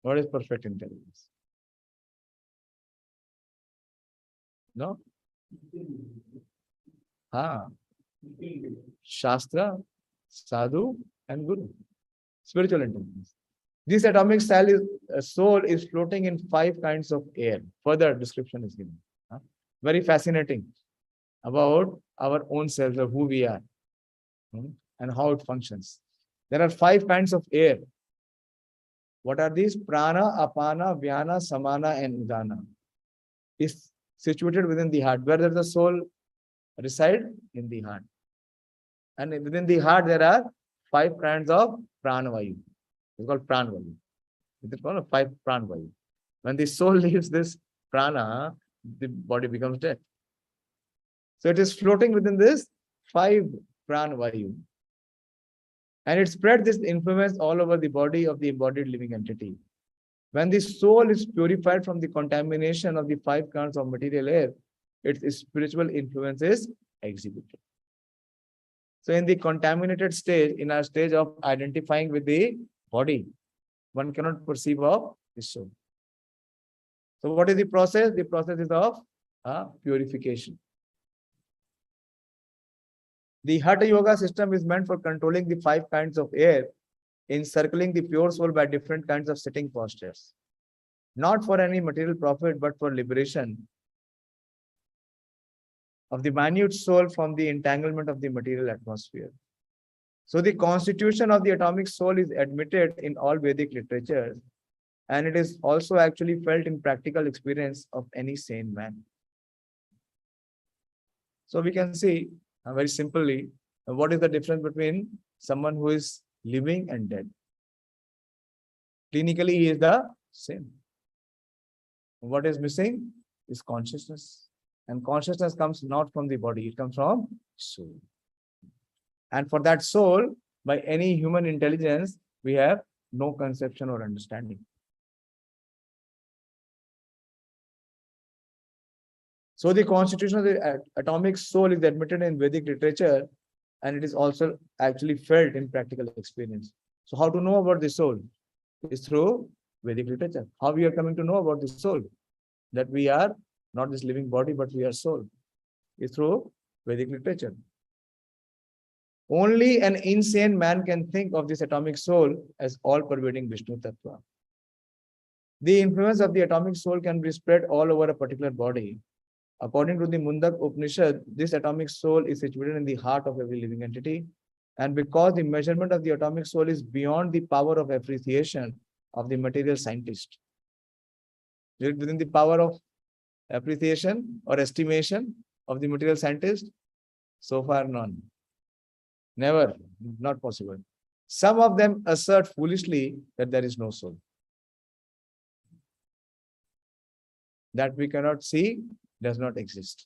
What is perfect intelligence? No? Shastra, Sadhu, and Guru. Spiritual intelligence. This atomic soul is floating in 5 kinds of air. Further description is given. Very fascinating about our own selves, of who we are and how it functions. There are 5 kinds of air. What are these? Prana, Apana, Vyana, Samana, and Udana. Is situated within the heart. Where does the soul reside? In the heart. And within the heart, there are 5 kinds of pranavayu. It's called pranavayu. It's called 5 pranavayu. When the soul leaves this prana, the body becomes dead. So it is floating within this 5 pranavayu. And it spreads this influence all over the body of the embodied living entity. When the soul is purified from the contamination of the 5 kinds of material air, its spiritual influence is exhibited. So in the contaminated stage, in our stage of identifying with the body, one cannot perceive of the soul. So what is the process? The process is of purification. The Hatha Yoga system is meant for controlling the 5 kinds of air, encircling the pure soul by different kinds of sitting postures. Not for any material profit, but for liberation of the minute soul from the entanglement of the material atmosphere. So the constitution of the atomic soul is admitted in all Vedic literature, and it is also actually felt in practical experience of any sane man. So we can see very simply what is the difference between someone who is living and dead. Clinically, he is the same. What is missing is consciousness. And consciousness comes not from the body, it comes from soul. And for that soul, by any human intelligence, we have no conception or understanding. So the constitution of the atomic soul is admitted in Vedic literature, and it is also actually felt in practical experience. So how to know about the soul is through Vedic literature. How we are coming to know about the soul, that we are not this living body, but we are soul, is through Vedic literature. Only an insane man can think of this atomic soul as all-pervading Vishnu Tattva. The influence of the atomic soul can be spread all over a particular body. According to the Mundak Upanishad, this atomic soul is situated in the heart of every living entity. And because the measurement of the atomic soul is beyond the power of appreciation of the material scientist, within the power of appreciation or estimation of the material scientist, so far none. Never, not possible. Some of them assert foolishly that there is no soul. That we cannot see does not exist.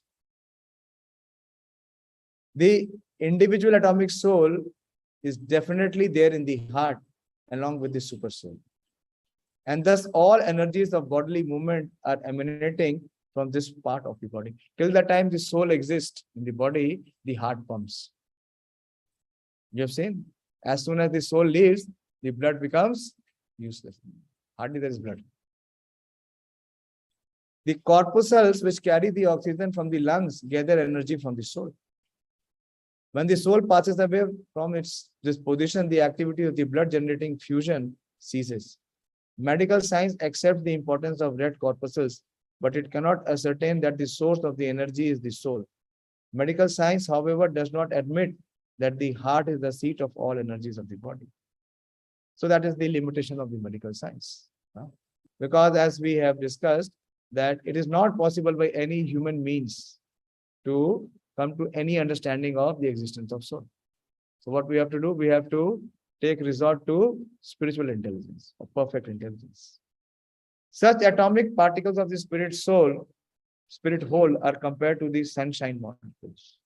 The individual atomic soul is definitely there in the heart along with the super soul. And thus all energies of bodily movement are emanating from this part of the body. Till the time the soul exists in the body, the heart pumps. You have seen? As soon as the soul leaves, the blood becomes useless. Hardly there is blood. The corpuscles which carry the oxygen from the lungs gather energy from the soul. When the soul passes away from this position, the activity of the blood generating fusion ceases. Medical science accepts the importance of red corpuscles, but it cannot ascertain that the source of the energy is the soul. Medical science, however, does not admit that the heart is the seat of all energies of the body. So that is the limitation of the medical science. Because as we have discussed, that it is not possible by any human means to come to any understanding of the existence of soul. So what we have to do, we have to take resort to spiritual intelligence or perfect intelligence. Such atomic particles of the spirit whole are compared to the sunshine molecules.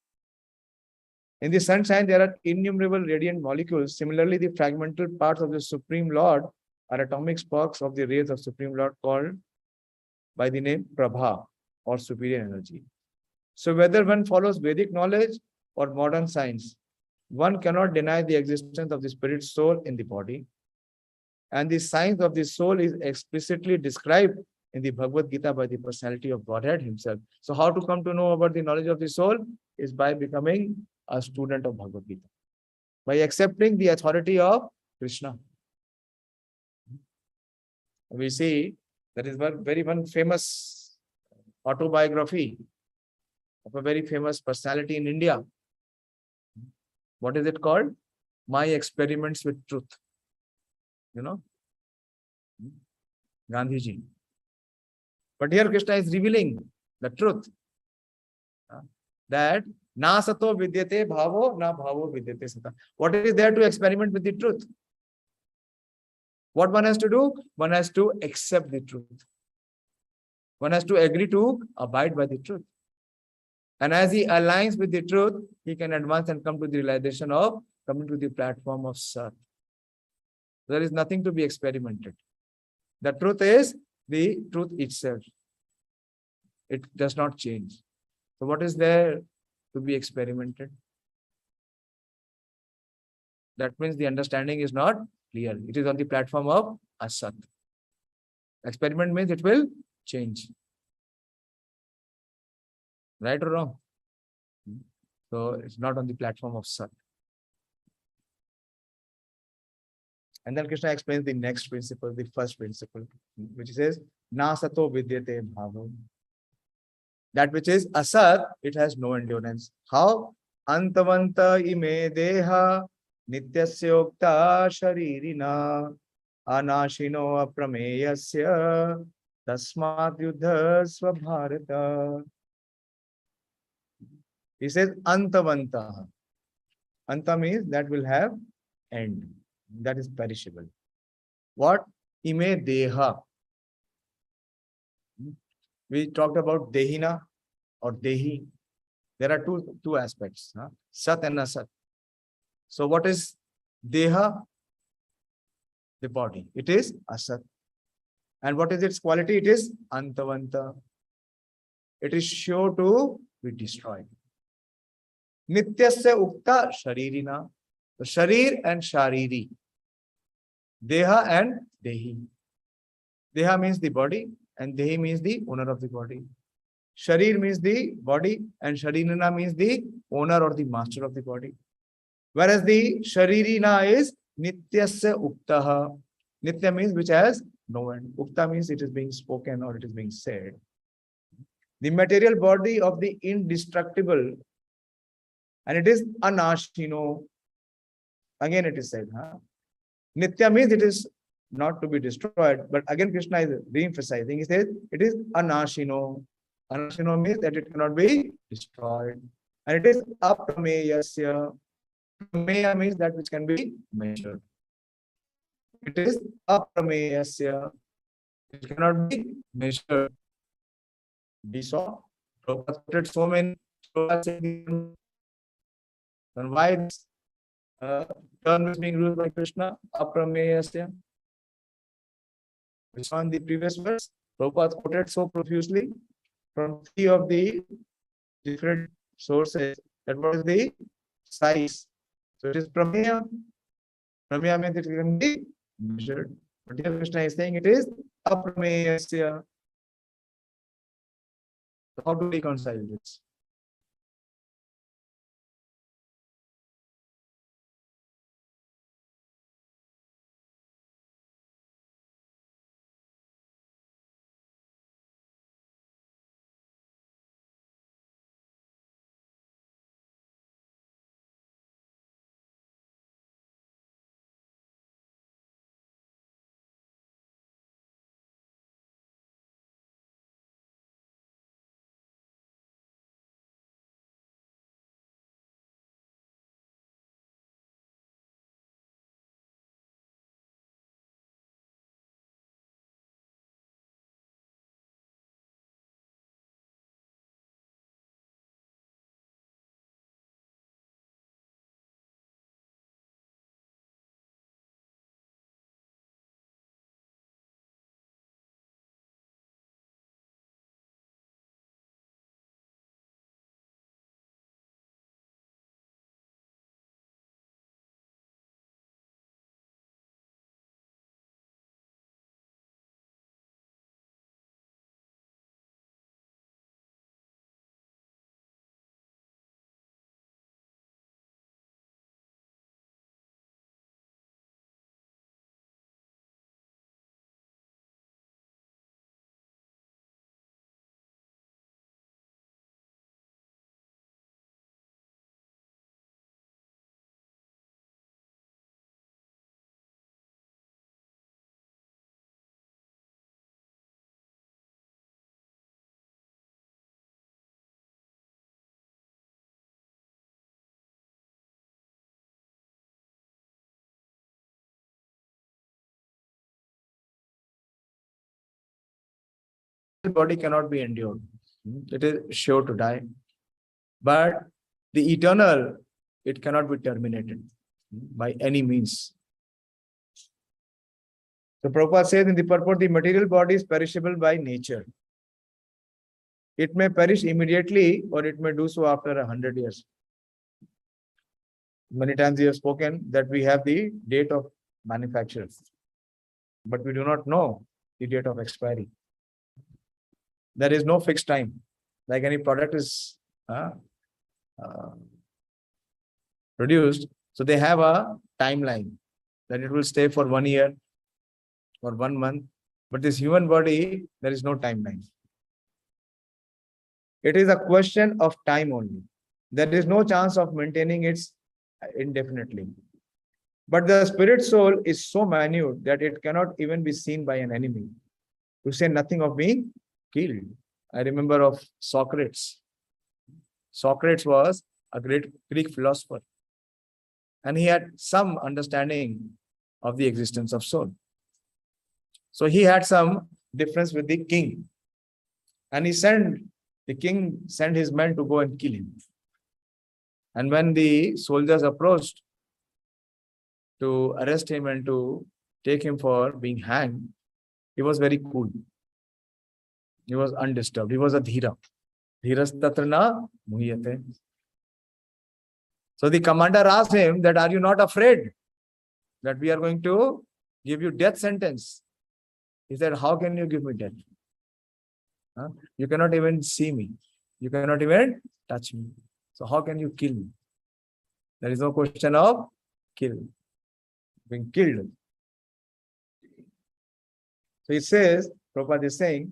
In the sunshine, there are innumerable radiant molecules. Similarly, the fragmental parts of the Supreme Lord are atomic sparks of the rays of Supreme Lord called by the name Prabha or superior energy. So whether one follows Vedic knowledge or modern science, one cannot deny the existence of the spirit soul in the body. And the science of the soul is explicitly described in the Bhagavad-Gīta by the personality of Godhead himself. So how to come to know about the knowledge of the soul is by becoming a student of Bhagavad-Gīta, by accepting the authority of Krishna. We see there is one famous autobiography of a very famous personality in India. What is it called? My Experiments with Truth. You know? Gandhiji. But here Krishna is revealing the truth. That na sato vidyate bhavo, na bhavo vidyate sata. What is there to experiment with the truth? What one has to do? One has to accept the truth. One has to agree to abide by the truth. And as he aligns with the truth, he can advance and come to the realization of coming to the platform of Sat. There is nothing to be experimented. The truth is the truth itself. It does not change. So what is there to be experimented? That means the understanding is not clear. It is on the platform of Asat. Experiment means it will change. Right or wrong? So it's not on the platform of Sat. And then Krishna explains the next principle, the first principle, which says, Na sato vidyate bhavo. That which is asat, it has no endurance. How? Antavanta ime deha nityasyokta sharirina anashino aprameyasya tasmat yuddha svabharata. He says antavanta. Anta means that will have end. That is perishable. What? ime deha. We talked about dehina or dehi. There are two aspects, sat and asat. So what is deha? The body. It is asat. And what is its quality? It is antavanta. It is sure to be destroyed. Nityasya ukta sharirina. So sharir and shariri. Deha and dehi. Deha means the body and dehi means the owner of the body. Sharir means the body and sharirina means the owner or the master of the body. Whereas the sharirina is nityasya uktaha. Nitya means which has no end. Ukta means it is being spoken or it is being said. The material body of the indestructible, and it is anashino. Again it is said. Nitya means it is not to be destroyed. But again Krishna is re-emphasizing. He says it is anashino. Anashino means that it cannot be destroyed. And it is aprameyasya. Prameya means that which can be measured. It is aprameyasya. It cannot be measured. We saw Prabhupada quoted so many and why this term is being used by Krishna, aprameyasya. We saw in the previous verse, Prabhupada quoted so profusely from three of the different sources. That was the size. So it is prameya. Prameya means it can be measured. But here Krishna is saying it is aprameyasya. How to reconcile this? Body cannot be endured. It is sure to die. But the eternal, it cannot be terminated by any means. So Prabhupada says in the purport, the material body is perishable by nature. It may perish immediately or it may do so after 100 years. Many times we have spoken that we have the date of manufacture, but we do not know the date of expiry. There is no fixed time. Like any product is produced, so they have a timeline that it will stay for 1 year or 1 month. But this human body, there is no timeline. It is a question of time only. There is no chance of maintaining it indefinitely. But the spirit soul is so minute that it cannot even be seen by an enemy, to say nothing of being killed. I remember of Socrates. Socrates was a great Greek philosopher, and he had some understanding of the existence of soul. So he had some difference with the king. And the king sent his men to go and kill him. And when the soldiers approached to arrest him and to take him for being hanged, he was very cool. He was undisturbed. He was a dhira. Dhirastatra na muhyate. So the commander asked him that, are you not afraid that we are going to give you death sentence? He said, how can you give me death? Huh? You cannot even see me. You cannot even touch me. So how can you kill me? There is no question of being killed. So it says, Prabhupada is saying,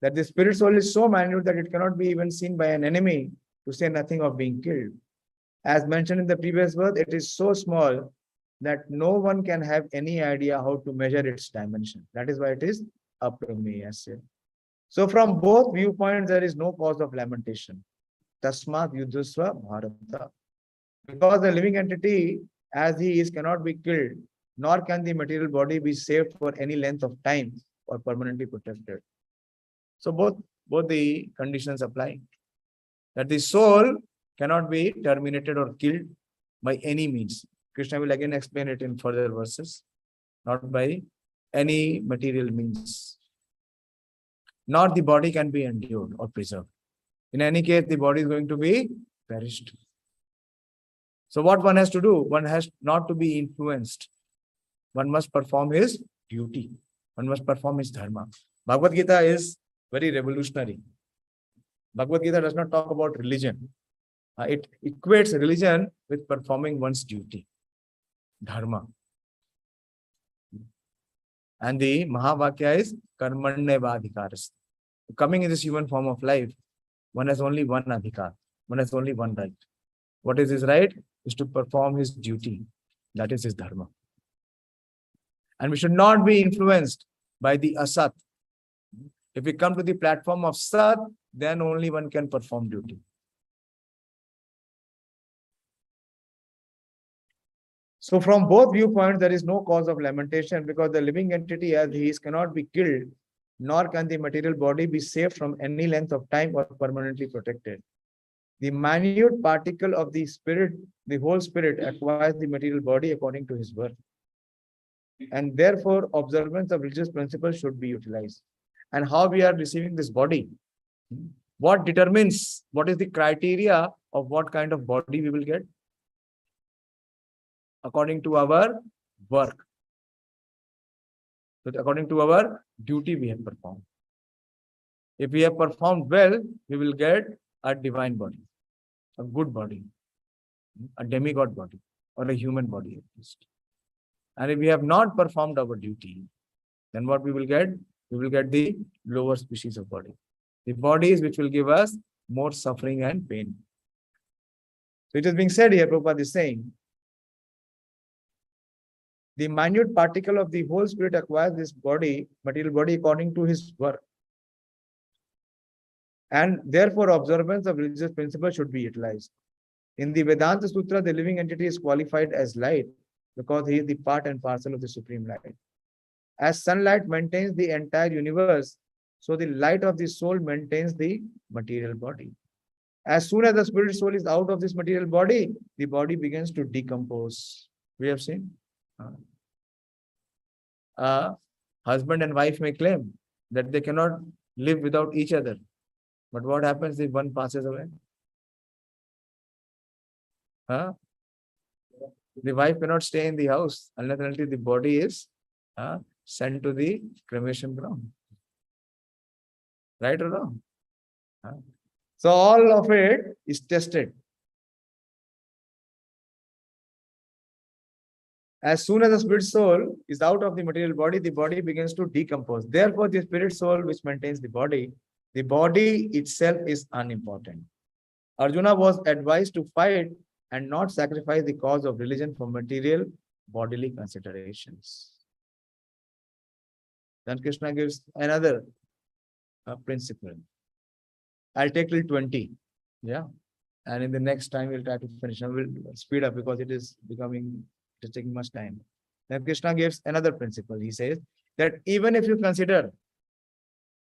that the spirit soul is so minute that it cannot be even seen by an enemy, to say nothing of being killed. As mentioned in the previous verse, it is so small that no one can have any idea how to measure its dimension. That is why it is aprameya. So from both viewpoints, there is no cause of lamentation. Tasmat yuddhasva bharata. Because the living entity, as he is, cannot be killed, nor can the material body be saved for any length of time or permanently protected. So both the conditions apply. That the soul cannot be terminated or killed by any means. Krishna will again explain it in further verses. Not by any material means. Nor the body can be endured or preserved. In any case, the body is going to be perished. So what one has to do? One has not to be influenced. One must perform his duty. One must perform his dharma. Bhagavad-Gīta is very revolutionary. Bhagavad-Gīta does not talk about religion. It equates religion with performing one's duty. Dharma. And the Mahavakya is karmanyeva adhikaras. Coming in this human form of life, one has only one adhikar. One has only one right. What is his right? Is to perform his duty. That is his dharma. And we should not be influenced by the asat. If we come to the platform of sat, then only one can perform duty. So from both viewpoints, there is no cause of lamentation, because the living entity as he is cannot be killed, nor can the material body be saved from any length of time or permanently protected. The minute particle of the spirit, the whole spirit, acquires the material body according to his birth. And therefore, observance of religious principles should be utilized. And how we are receiving this body? What determines, what is the criteria of what kind of body we will get? According to our work. So according to our duty we have performed. If we have performed well, we will get a divine body, a good body, a demigod body, or a human body at least. And if we have not performed our duty, then what we will get? We will get the lower species of body. The bodies which will give us more suffering and pain. So it is being said here, Prabhupada is saying, the minute particle of the whole spirit acquires this body, material body, according to his work. And therefore, observance of religious principles should be utilized. In the Vedanta Sutra, the living entity is qualified as light because he is the part and parcel of the supreme light. As sunlight maintains the entire universe, so the light of the soul maintains the material body. As soon as the spirit soul is out of this material body, the body begins to decompose. We have seen. Husband and wife may claim that they cannot live without each other. But what happens if one passes away? The wife cannot stay in the house unless and until the body is sent to the cremation ground. Right or wrong? So all of it is tested. As soon as the spirit soul is out of the material body, the body begins to decompose. Therefore, the spirit soul which maintains the body itself is unimportant. Arjuna was advised to fight and not sacrifice the cause of religion for material bodily considerations. Then Krishna gives another principle. I'll take till 20. Yeah. And in the next time, we'll try to finish. And we'll speed up because it is taking much time. Then Krishna gives another principle. He says, that even if you consider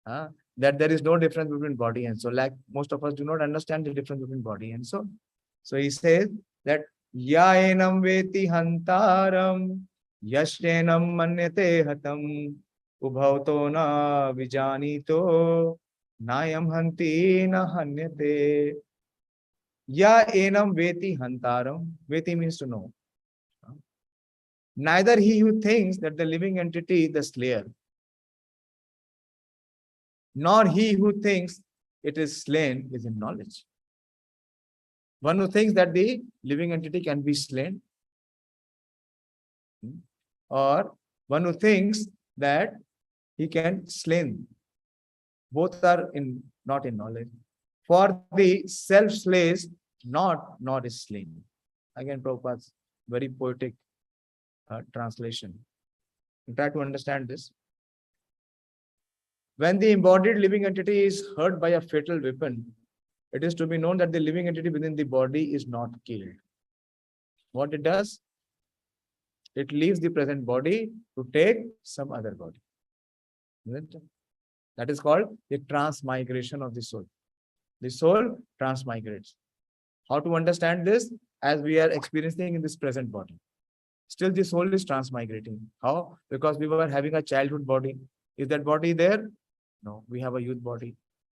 that there is no difference between body and soul, like most of us do not understand the difference between body and soul. So he says that ya enam veti hantaram yashtenam manyate hatam ubhavto na vijanito nayam hanti na hanyate. Ya enam veti hantaram. Veti means to know. Neither he who thinks that the living entity is the slayer, nor he who thinks it is slain is in knowledge. One who thinks that the living entity can be slain, or one who thinks that he can slain, both are not in knowledge. For the self slays not, nor is slain. Again, Prabhupada's very poetic translation. Try to understand this. When the embodied living entity is hurt by a fatal weapon, it is to be known that the living entity within the body is not killed. What it does? It leaves the present body to take some other body. Isn't it? That is called the transmigration of the soul. The soul transmigrates. How to understand this? As we are experiencing in this present body. Still the soul is transmigrating. How? Because we were having a childhood body. Is that body there? No, we have a youth body.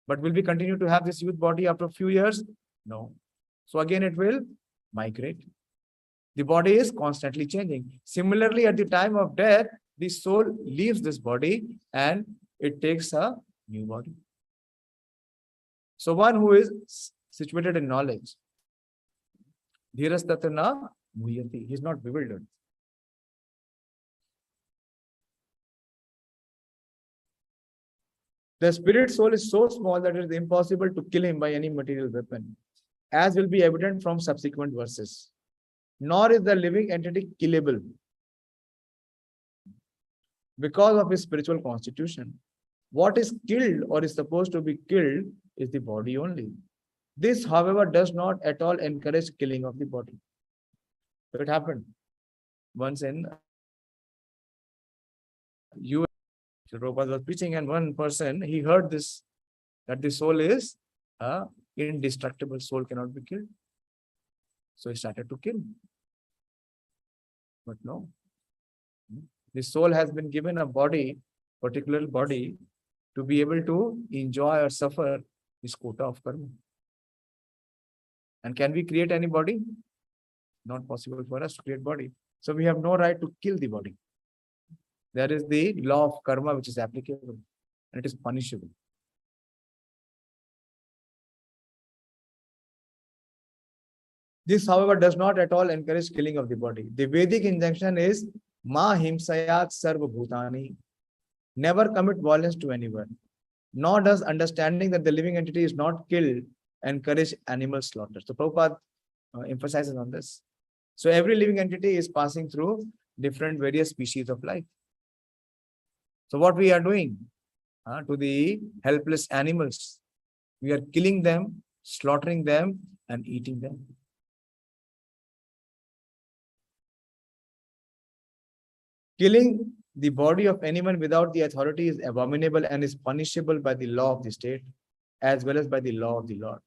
But will we continue to have this youth body after a few years? No. So again, it will migrate. The body is constantly changing. Similarly, at the time of death, the soul leaves this body and it takes a new body. So one who is situated in knowledge, dhirastatana muyati, he is not bewildered. The spirit soul is so small that it is impossible to kill him by any material weapon, as will be evident from subsequent verses. Nor is the living entity killable because of his spiritual constitution. What is killed or is supposed to be killed is the body only. This, however, does not at all encourage killing of the body. So it happened once in US. Prabhupada was preaching, and one person, he heard this, that the soul is indestructible, soul cannot be killed. So he started to kill. But no. The soul has been given a body, particular body, to be able to enjoy or suffer this quota of karma. And can we create any body? Not possible for us to create body. So we have no right to kill the body. There is the law of karma which is applicable and it is punishable. This, however, does not at all encourage killing of the body. The Vedic injunction is Ma himsayat sarva bhutani. Never commit violence to anyone. Nor does understanding that the living entity is not killed encourage animal slaughter. So Prabhupada emphasizes on this. So every living entity is passing through different various species of life. So what we are doing to the helpless animals, we are killing them, slaughtering them, and eating them. Killing the body of anyone without the authority is abominable and is punishable by the law of the state as well as by the law of the Lord.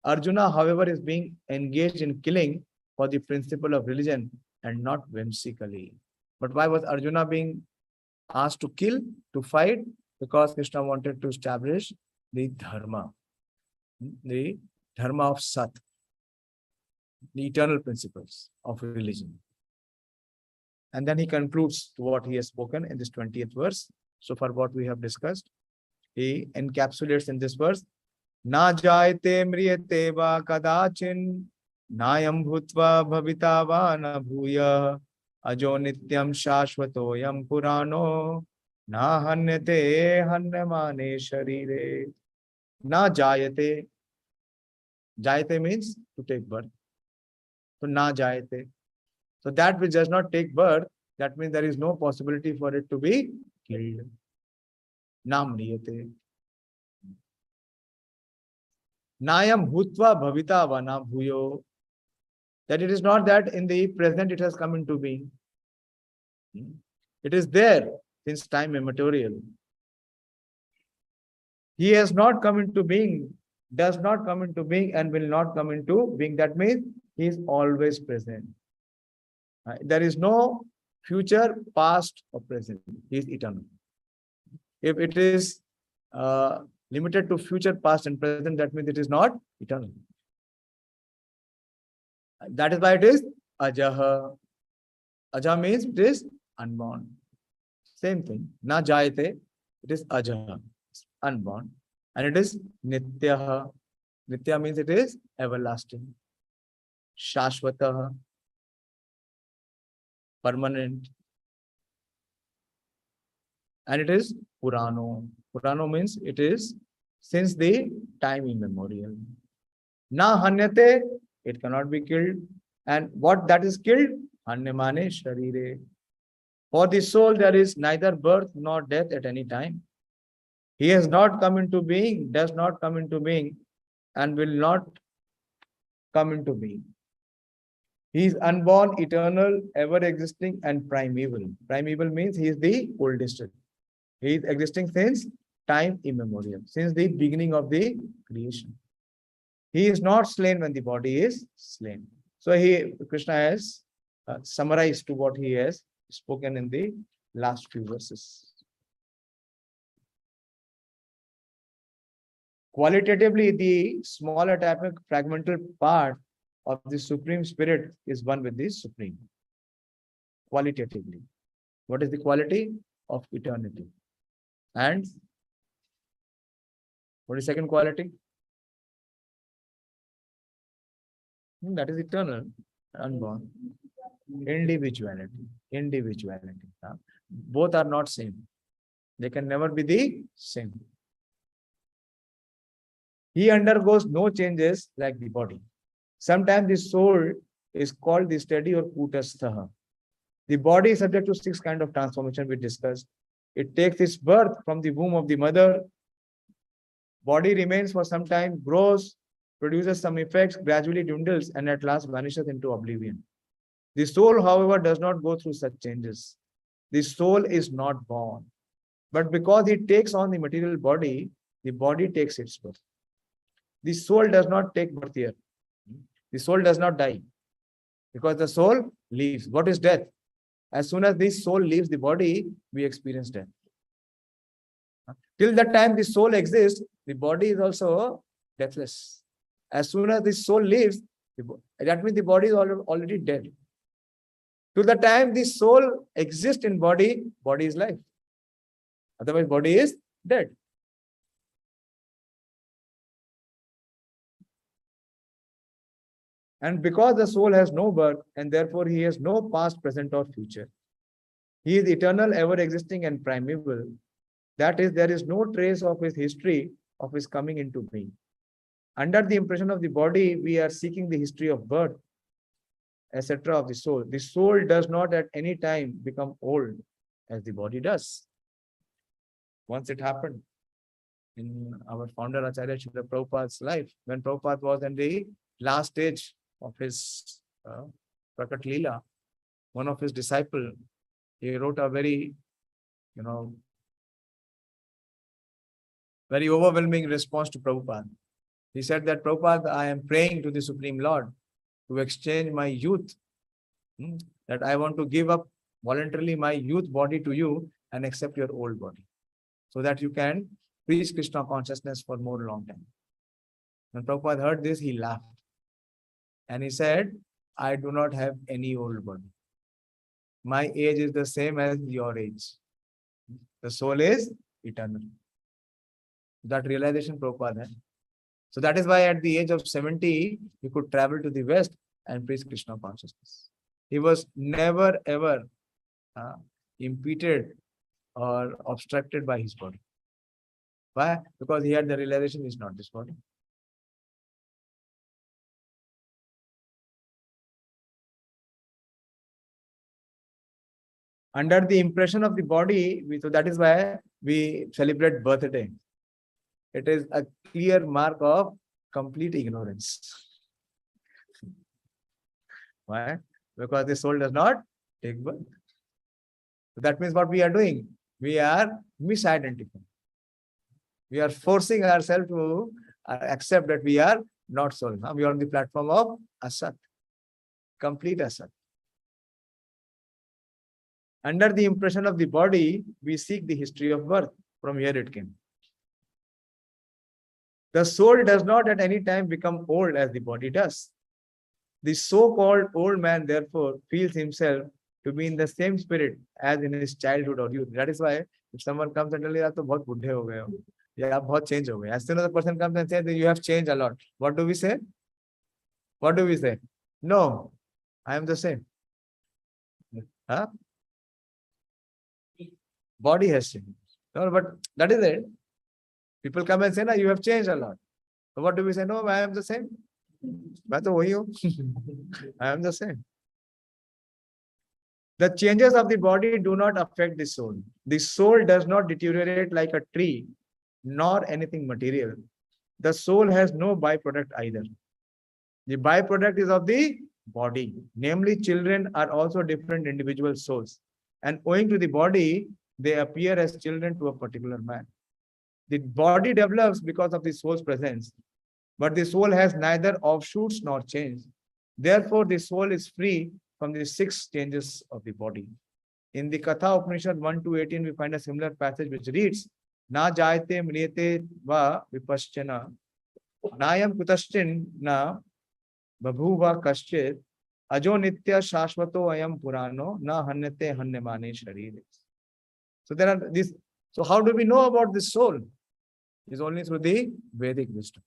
Arjuna, however, is being engaged in killing for the principle of religion and not whimsically. But why was Arjuna being asked to kill, to fight? Because Krishna wanted to establish the dharma of Sat, the eternal principles of religion. And then he concludes to what he has spoken in this 20th verse. So far what we have discussed, he encapsulates in this verse, Na jayate mriyate va kadachin, nayam bhutva bhavita va na bhuya, ajo nityam shashvatoyam purano, na hanyate hanyamane sharire. Na jayate. Jayate means to take birth. So na jayate. So that which does not take birth, that means there is no possibility for it to be killed. Na mriyate. Nayam bhutva bhavita va na bhuyo. That it is not that in the present it has come into being. It is there, since time immemorial. He has not come into being, does not come into being, and will not come into being. That means he is always present. There is no future, past, or present. He is eternal. If it is limited to future, past, and present, that means it is not eternal. That is why it is ajaha. Aja means it is unborn. Same thing. Na jayate, it is ajaha, unborn. And it is nityaha. Nitya means it is everlasting. Shashvataha, permanent. And it is Purano. Purano means it is since the time immemorial. Na hanyate, it cannot be killed. And what that is killed? Hanyamane sharire. For the soul, there is neither birth nor death at any time. He has not come into being, does not come into being, and will not come into being. He is unborn, eternal, ever-existing, and primeval. Primeval means he is the oldest. He is existing since time immemorial, since the beginning of the creation. He is not slain when the body is slain. So Krishna has summarized to what he has spoken in the last few verses. Qualitatively, the small atomic fragmental part of the Supreme Spirit is one with the Supreme. Qualitatively. What is the quality? Of eternity. And what is second quality? That is eternal, unborn. Individuality. Individuality. Both are not same. They can never be the same. He undergoes no changes like the body. Sometimes the soul is called the steady or kutastha. The body is subject to 6 kinds of transformation we discussed. It takes its birth from the womb of the mother. Body remains for some time, grows, produces some effects, gradually dwindles, and at last vanishes into oblivion. The soul, however, does not go through such changes. The soul is not born. But because it takes on the material body, the body takes its birth. The soul does not take birth here. The soul does not die. Because the soul leaves. What is death? As soon as the soul leaves the body, we experience death. Till the time the soul exists, the body is also deathless. As soon as the soul leaves, that means the body is already dead. Till the time the soul exists in body, body is life. Otherwise, body is dead. And because the soul has no birth, and therefore he has no past, present, or future. He is eternal, ever-existing, and primeval. That is, there is no trace of his history of his coming into being. Under the impression of the body, we are seeking the history of birth, etc. of the soul. The soul does not at any time become old as the body does. Once it happened in our founder Acharya Srila Prabhupada's life, when Prabhupada was in the last stage of his Prakat Leela, one of his disciples, he wrote a very, very overwhelming response to Prabhupada. He said that, Prabhupada, I am praying to the Supreme Lord to exchange my youth, that I want to give up voluntarily my youth body to you and accept your old body, so that you can preach Krishna consciousness for more long time. When Prabhupada heard this, he laughed. And he said, I do not have any old body. My age is the same as your age. The soul is eternal. That realization Prabhupada had. So that is why at the age of 70, he could travel to the West and preach Krishna consciousness. He was never ever impeded or obstructed by his body. Why? Because he had the realization he is not this body. Under the impression of the body, so that is why we celebrate birthday. It is a clear mark of complete ignorance. Why? Because the soul does not take birth. So that means what we are doing? we are misidentifying. We are forcing ourselves to accept that we are not soul. Now we are on the platform of asat, complete asat. Under the impression of the body, we seek the history of birth. From here it came. The soul does not at any time become old as the body does. The so-called old man, therefore, feels himself to be in the same spirit as in his childhood or youth. That is why if someone comes and tells you, "आप तो बहुत बुढ़े हो गए हो, या आप बहुत change हो गए." As soon as the person comes and says that you have changed a lot, what do we say? What do we say? No, I am the same. Huh? Body has changed. No, but that is it. People come and say, "No, you have changed a lot." So what do we say? No, I am the same. मैं तो वही हूँ. I am the same. The changes of the body do not affect the soul. The soul does not deteriorate like a tree, nor anything material. The soul has no byproduct either. The byproduct is of the body. Namely, children are also different individual souls. And owing to the body, they appear as children to a particular man. The body develops because of the soul's presence, but the soul has neither offshoots nor change. Therefore, the soul is free from the 6 changes of the body. In the Katha Upanishad 1-18, we find a similar passage which reads, Na jayate mriyate va vipaschana, nayam kutaschin na babhuva kaschit, ajo nitya shashvato ayam purano, na hanyate hanyamane sharire. So there are these. So how do we know about this soul? It's only through the Vedic wisdom.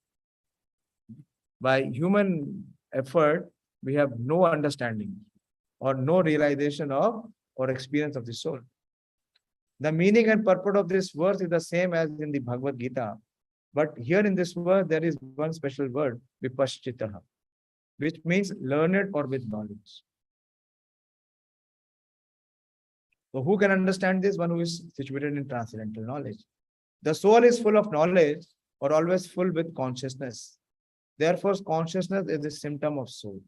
By human effort, we have no understanding or no realization of or experience of the soul. The meaning and purport of this verse is the same as in the Bhagavad-Gīta. But here in this verse, there is one special word, vipaschitaha, which means learned or with knowledge. So who can understand this? One who is situated in transcendental knowledge. The soul is full of knowledge or always full with consciousness. Therefore, consciousness is a symptom of soul.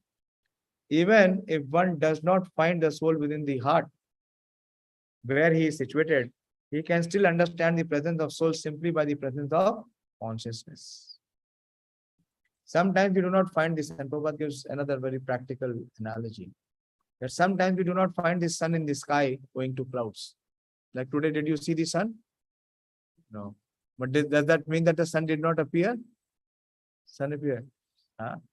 Even if one does not find the soul within the heart where he is situated, he can still understand the presence of soul simply by the presence of consciousness. Sometimes we do not find this, and Prabhupada gives another very practical analogy. That sometimes we do not find the sun in the sky going to clouds. Like today, did you see the sun? No. But does that mean that the sun did not appear? Sun appeared.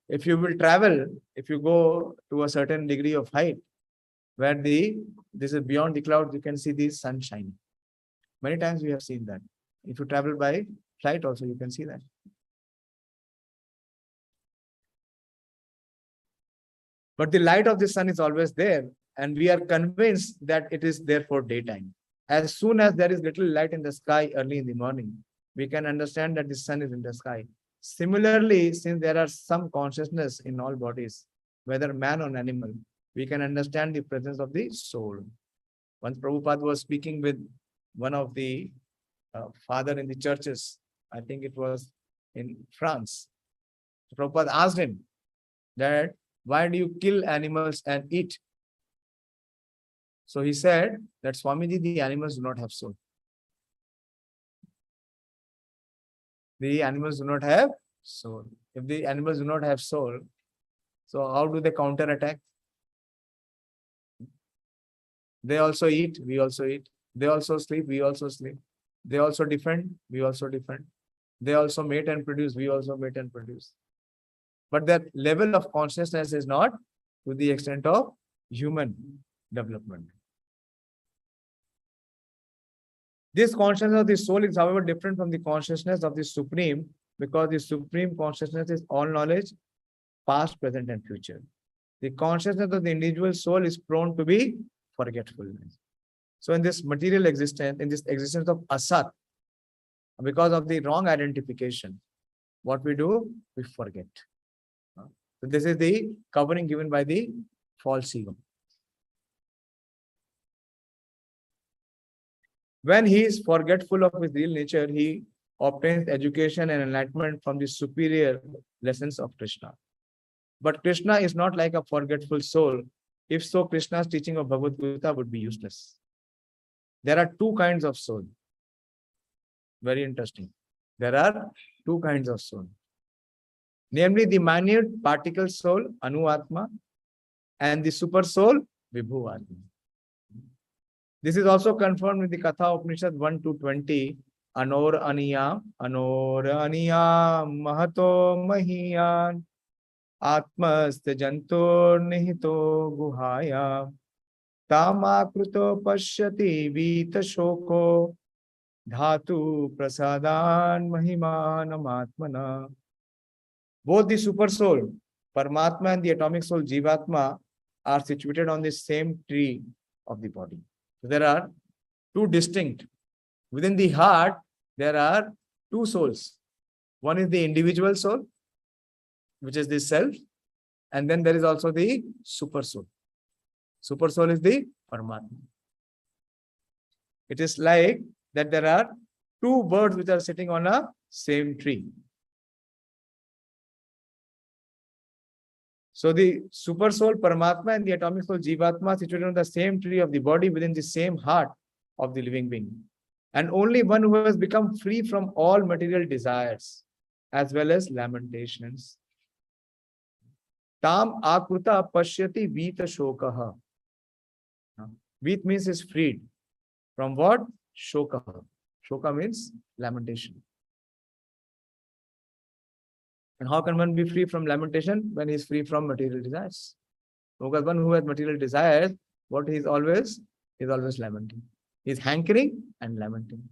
If you will travel, if you go to a certain degree of height, where this is beyond the clouds, you can see the sun shining. Many times we have seen that. If you travel by flight also, you can see that. But the light of the sun is always there, and we are convinced that it is there for daytime. As soon as there is little light in the sky early in the morning, we can understand that the sun is in the sky. Similarly, since there are some consciousness in all bodies, whether man or animal, we can understand the presence of the soul. Once Prabhupada was speaking with one of the father in the churches, I think it was in France. Prabhupada asked him that, why do you kill animals and eat? So he said that, Swamiji, the animals do not have soul. The animals do not have soul. If the animals do not have soul, so how do they counterattack? They also eat, we also eat. They also sleep, we also sleep. They also defend, we also defend. They also mate and produce, we also mate and produce. But that level of consciousness is not to the extent of human development. This consciousness of the soul is, however, different from the consciousness of the Supreme, because the Supreme consciousness is all knowledge, past, present, and future. The consciousness of the individual soul is prone to be forgetfulness. So in this material existence, in this existence of asat, because of the wrong identification, what we do? We forget. So this is the covering given by the false ego. When he is forgetful of his real nature, he obtains education and enlightenment from the superior lessons of Krishna. But Krishna is not like a forgetful soul. If so, Krishna's teaching of Bhagavad-Gīta would be useless. there are two kinds of soul. Very interesting. There are two kinds of soul. Namely, the minute particle soul, Anu Atma, and the super soul, Vibhu Atma. This is also confirmed with the Katha Upanishad 1-20. Anor Aniyam, Mahato Mahiyan, Atmaste Jantur Nihito Guhaya, Tamakruto Pashyati Vita Shoko, Dhatu Prasadan Mahimanam Atmana. Both the super soul, Paramatma, and the atomic soul, Jivatma, are situated on the same tree of the body. So there are two distinct. Within the heart, there are two souls. One is the individual soul, which is the self, and then there is also the super soul. Super soul is the Paramatma. It is like that there are two birds which are sitting on a same tree. So the super soul, Paramatma, and the atomic soul, Jivatma, situated on the same tree of the body within the same heart of the living being. And only one who has become free from all material desires, as well as lamentations. Tam akruta pashyati vita shokaha. Vit means is freed. From what? Shokaha. Shoka means lamentation. And how can one be free from lamentation when he is free from material desires? Because one who has material desires, what he is always lamenting. He is hankering and lamenting.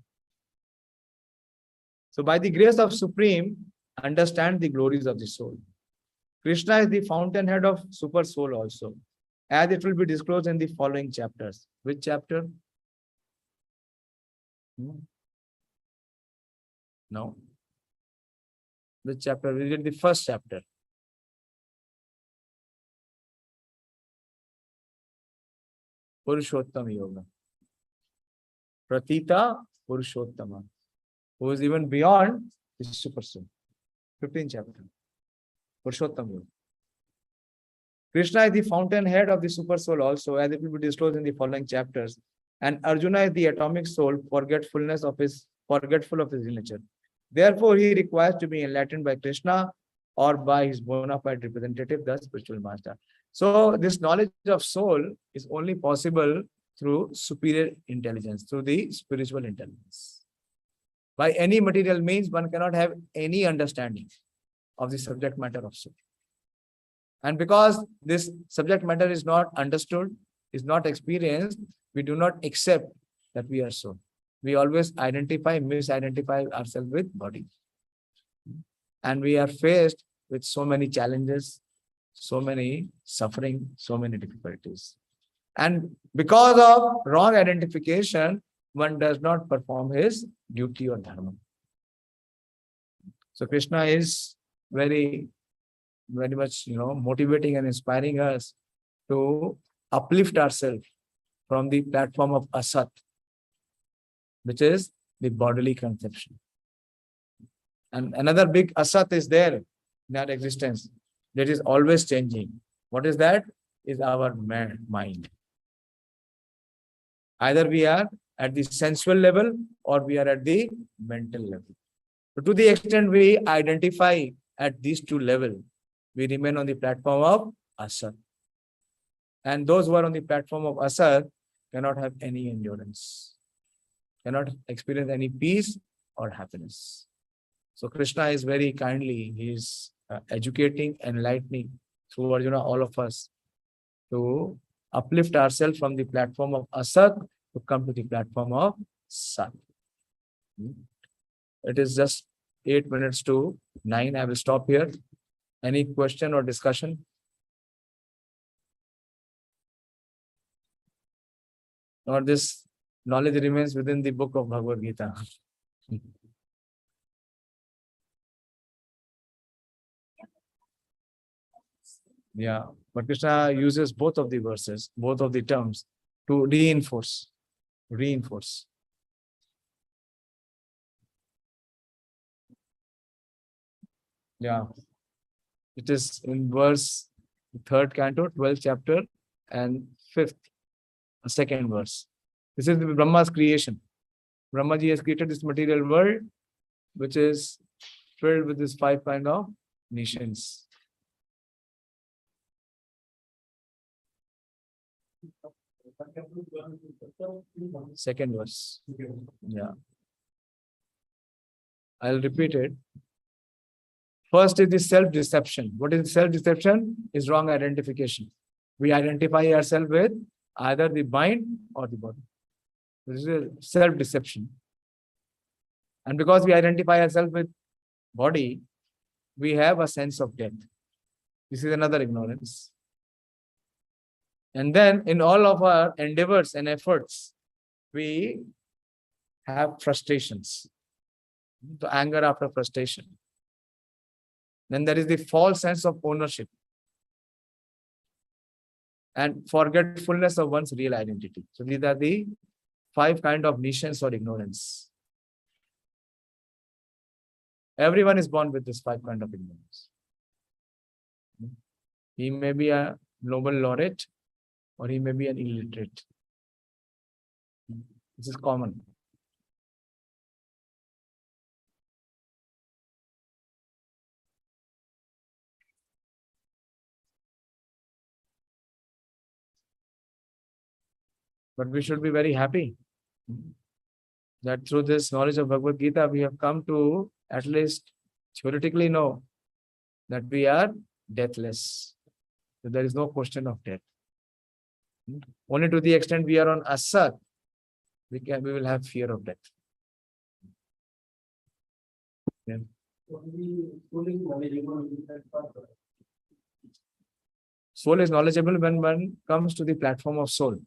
So by the grace of Supreme, understand the glories of the soul. Krishna is the fountainhead of super soul also, as it will be disclosed in the following chapters. Which chapter? No. Which chapter? We did the first chapter. Purushottam Yoga. Pratita Purushottama, who is even beyond the super soul. 15th chapter. Purushottam Yoga. Krishna is the fountainhead of the super soul also, as it will be disclosed in the following chapters. And Arjuna is the atomic soul, forgetful of his nature. Therefore, he requires to be enlightened by Krishna or by his bona fide representative, the spiritual master. So, this knowledge of soul is only possible through superior intelligence, through the spiritual intelligence. By any material means, one cannot have any understanding of the subject matter of soul. And because this subject matter is not understood, is not experienced, we do not accept that we are soul. We always misidentify ourselves with body. And we are faced with so many challenges, so many suffering, so many difficulties. And because of wrong identification, one does not perform his duty or dharma. So Krishna is very much, motivating and inspiring us to uplift ourselves from the platform of asat, which is the bodily conception. And another big asat is there in our existence that is always changing. What is that? Is our mind. Either we are at the sensual level or we are at the mental level. So to the extent we identify at these two levels, we remain on the platform of asat. And those who are on the platform of asat cannot have any endurance, cannot experience any peace or happiness. So Krishna is very kindly, he is educating, enlightening through Arjuna, all of us, to uplift ourselves from the platform of asat to come to the platform of sat. It is just 8 minutes to 9. I will stop here. Any question or discussion? Or this knowledge remains within the book of Bhagavad-Gīta? Yeah, but Krishna uses both of the verses, both of the terms to reinforce. Yeah, it is in verse 3rd canto, 12th chapter and 5th, second verse. This is Brahma's creation. Brahmaji has created this material world, which is filled with this 5 kind of nations. Second verse. Yeah. I'll repeat it. First is the self-deception. What is self-deception? Is wrong identification. We identify ourselves with either the mind or the body. This is self-deception. And because we identify ourselves with body, we have a sense of death. This is another ignorance. And then in all of our endeavors and efforts, we have frustrations. The anger after frustration. Then there is the false sense of ownership and forgetfulness of one's real identity. So these are the 5 kind of nations or ignorance. Everyone is born with this 5 kind of ignorance. He may be a Nobel laureate or he may be an illiterate. This is common. But we should be very happy that through this knowledge of Bhagavad-Gīta, we have come to at least theoretically know that we are deathless. That there is no question of death. Only to the extent we are on asat, we will have fear of death. Yeah. Soul is knowledgeable when one comes to the platform of soul.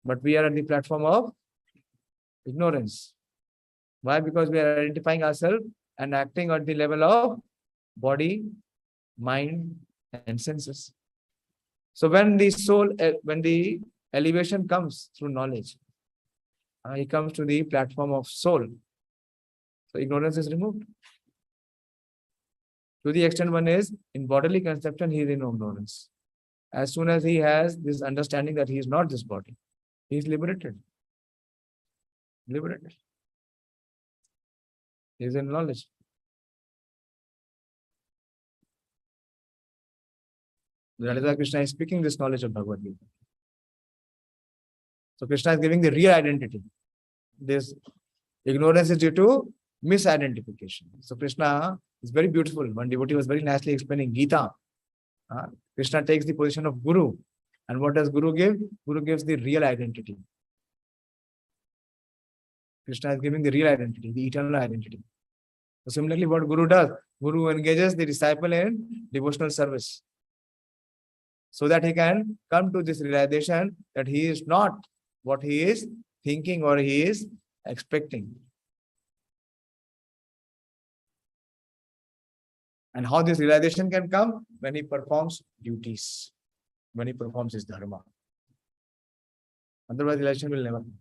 But we are at the platform of ignorance. Why? Because we are identifying ourselves and acting at the level of body, mind, and senses. So when the soul, when the elevation comes through knowledge, he comes to the platform of soul. So ignorance is removed. To the extent one is in bodily conception, he is in ignorance. As soon as he has this understanding that he is not this body, he is liberated. Liberated. He is in knowledge. That is why Krishna is speaking this knowledge of Bhagavad-Gīta. So Krishna is giving the real identity. This ignorance is due to misidentification. So Krishna is very beautiful. One devotee was very nicely explaining Gita. Krishna takes the position of Guru. And what does Guru give? Guru gives the real identity. Krishna is giving the real identity, the eternal identity. So similarly, what Guru does? Guru engages the disciple in devotional service, so that he can come to this realization that he is not what he is thinking or he is expecting. And how this realization can come? When he performs duties, when he performs his dharma. Otherwise, realization will never come.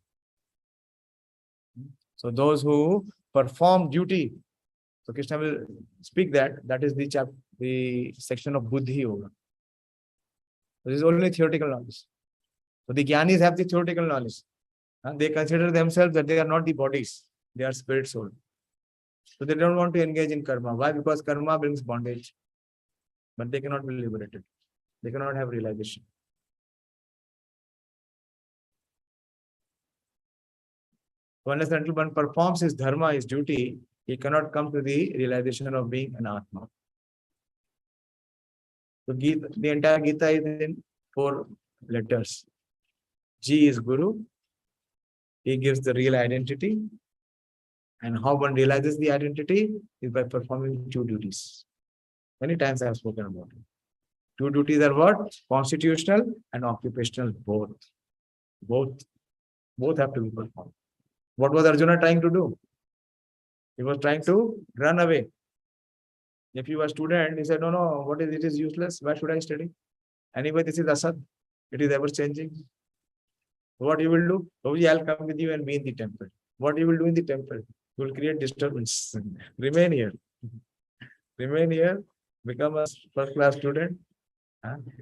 So those who perform duty, so Krishna will speak that is the section of Buddhi Yoga. This is only theoretical knowledge. So the Jñānis have the theoretical knowledge. They consider themselves that they are not the bodies, they are spirit soul. So they don't want to engage in karma. Why? Because karma brings bondage. But they cannot be liberated. They cannot have realization. So unless until one performs his dharma, his duty, he cannot come to the realization of being an Atma. So the entire Gita is in 4 letters. G is Guru. He gives the real identity. And how one realizes the identity is by performing 2 duties. Many times I have spoken about it. 2 duties are what? Constitutional and occupational, both. Both have to be performed. What was Arjuna trying to do? He was trying to run away. If you were a student, he said, no, what is it is useless. Why should I study? Anyway, this is asad. It is ever changing. What you will do? Prabhuji, I'll come with you and be in the temple. What you will do in the temple? You will create disturbance. Remain here. Remain here. Become a first-class student.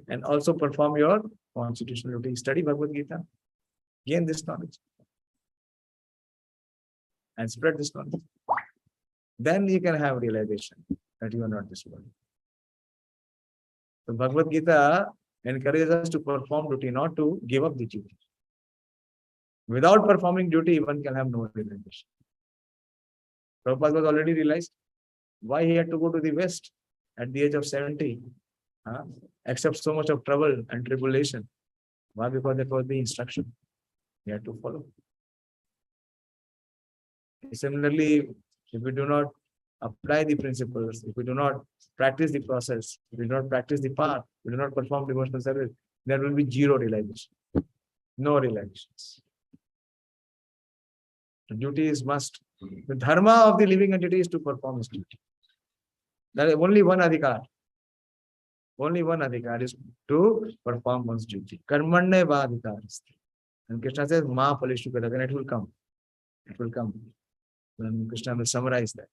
And also perform your constitutional duty. Study Bhagavad-Gīta. Gain this knowledge. and spread this knowledge. Then you can have realization that you are not this body. So Bhagavad-Gīta encourages us to perform duty, not to give up the duty. Without performing duty, one can have no realization. Prabhupada was already realized why he had to go to the West at the age of 70, accept so much of trouble and tribulation. Why? Because that was the instruction he had to follow. Similarly, if we do not apply the principles, if we do not practice the process, if we do not practice the path, we do not perform devotional service, there will be zero realization. No realizations. The duty is must. The dharma of the living entity is to perform his duty. There is only one adhikar. Only one adhikar is to perform one's duty. Karmanne va adhikar. And Krishna says, Ma palishu kada, and it will come. It will come. Then Krishna will summarize that.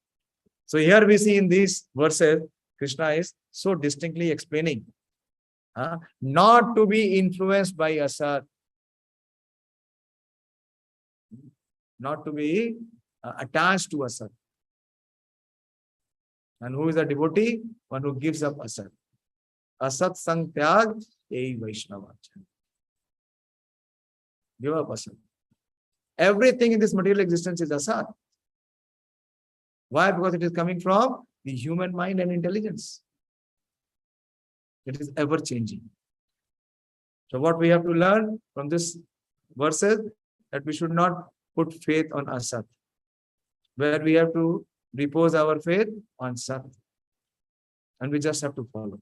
So here we see in these verses, Krishna is so distinctly explaining not to be influenced by asat, not to be attached to asat. And who is a devotee? One who gives up asat. Asat sang tyag ei Vaishnava. Give up asat. Everything in this material existence is asat. Why? Because it is coming from the human mind and intelligence. It is ever changing. So what we have to learn from this verses, that we should not put faith on asat, where we have to repose our faith on sat, and we just have to follow.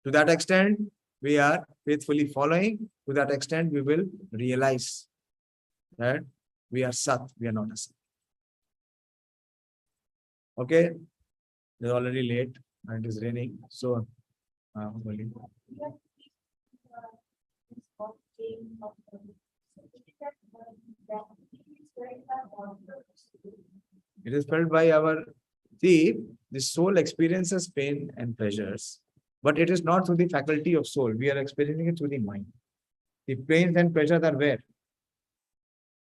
To that extent, we are faithfully following. To that extent, we will realize that we are sat, we are not asat. Okay, it's already late and it is raining. So, it is felt by our, see, the soul experiences pain and pleasures, but it is not through the faculty of soul. We are experiencing it through the mind. The pains and pleasures are where?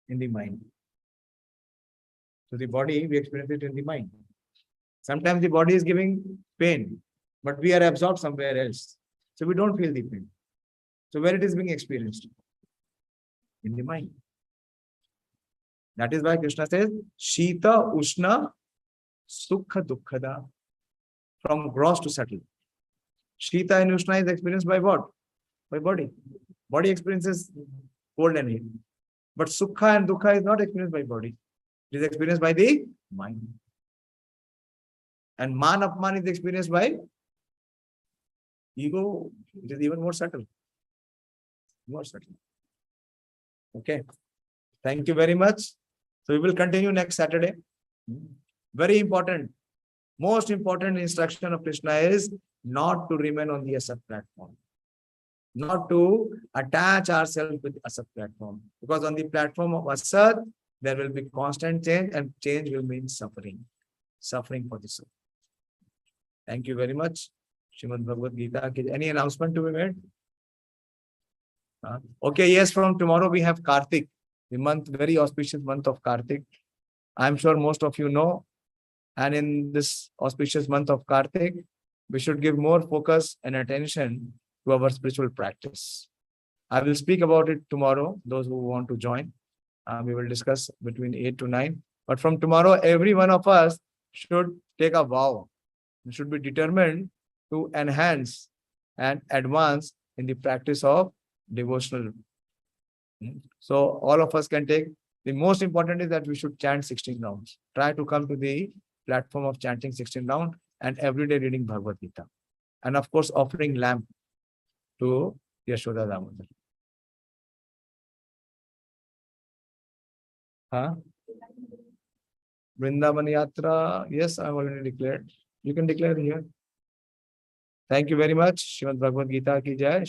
In the mind. So the body, we experience it in the mind. Sometimes the body is giving pain, but we are absorbed somewhere else. So we don't feel the pain. So where it is being experienced? In the mind. That is why Krishna says, Shita, Ushna, Sukha, Dukkhada. From gross to subtle. Shita and Ushna is experienced by what? By body. Body experiences cold and heat. But Sukha and Dukkha is not experienced by body. It is experienced by the mind. And Man Apman is experienced by ego. It is even more subtle. More subtle. Okay. Thank you very much. So we will continue next Saturday. Very important. Most important instruction of Krishna is not to remain on the asat platform. Not to attach ourselves with the asat platform. Because on the platform of asat, there will be constant change, and change will mean suffering. Suffering for the soul. Thank you very much. Srimad Bhagavad-Gīta. Any announcement to be made? Okay, yes, from tomorrow we have Kartik, the month, very auspicious month of Kartik. I'm sure most of you know. And in this auspicious month of Kartik, we should give more focus and attention to our spiritual practice. I will speak about it tomorrow, those who want to join. We will discuss between 8 to 9. But from tomorrow, every one of us should take a vow. We should be determined to enhance and advance in the practice of devotional. So all of us can take. The most important is that we should chant 16 rounds. Try to come to the platform of chanting 16 rounds and every day reading Bhagavad-Gīta. And of course, offering lamp to Yashoda Damodar. Vrindavan Yatra, yes, I have already declared. You can declare here. Thank you very much. Srimad Bhagavad-Gīta ki jai.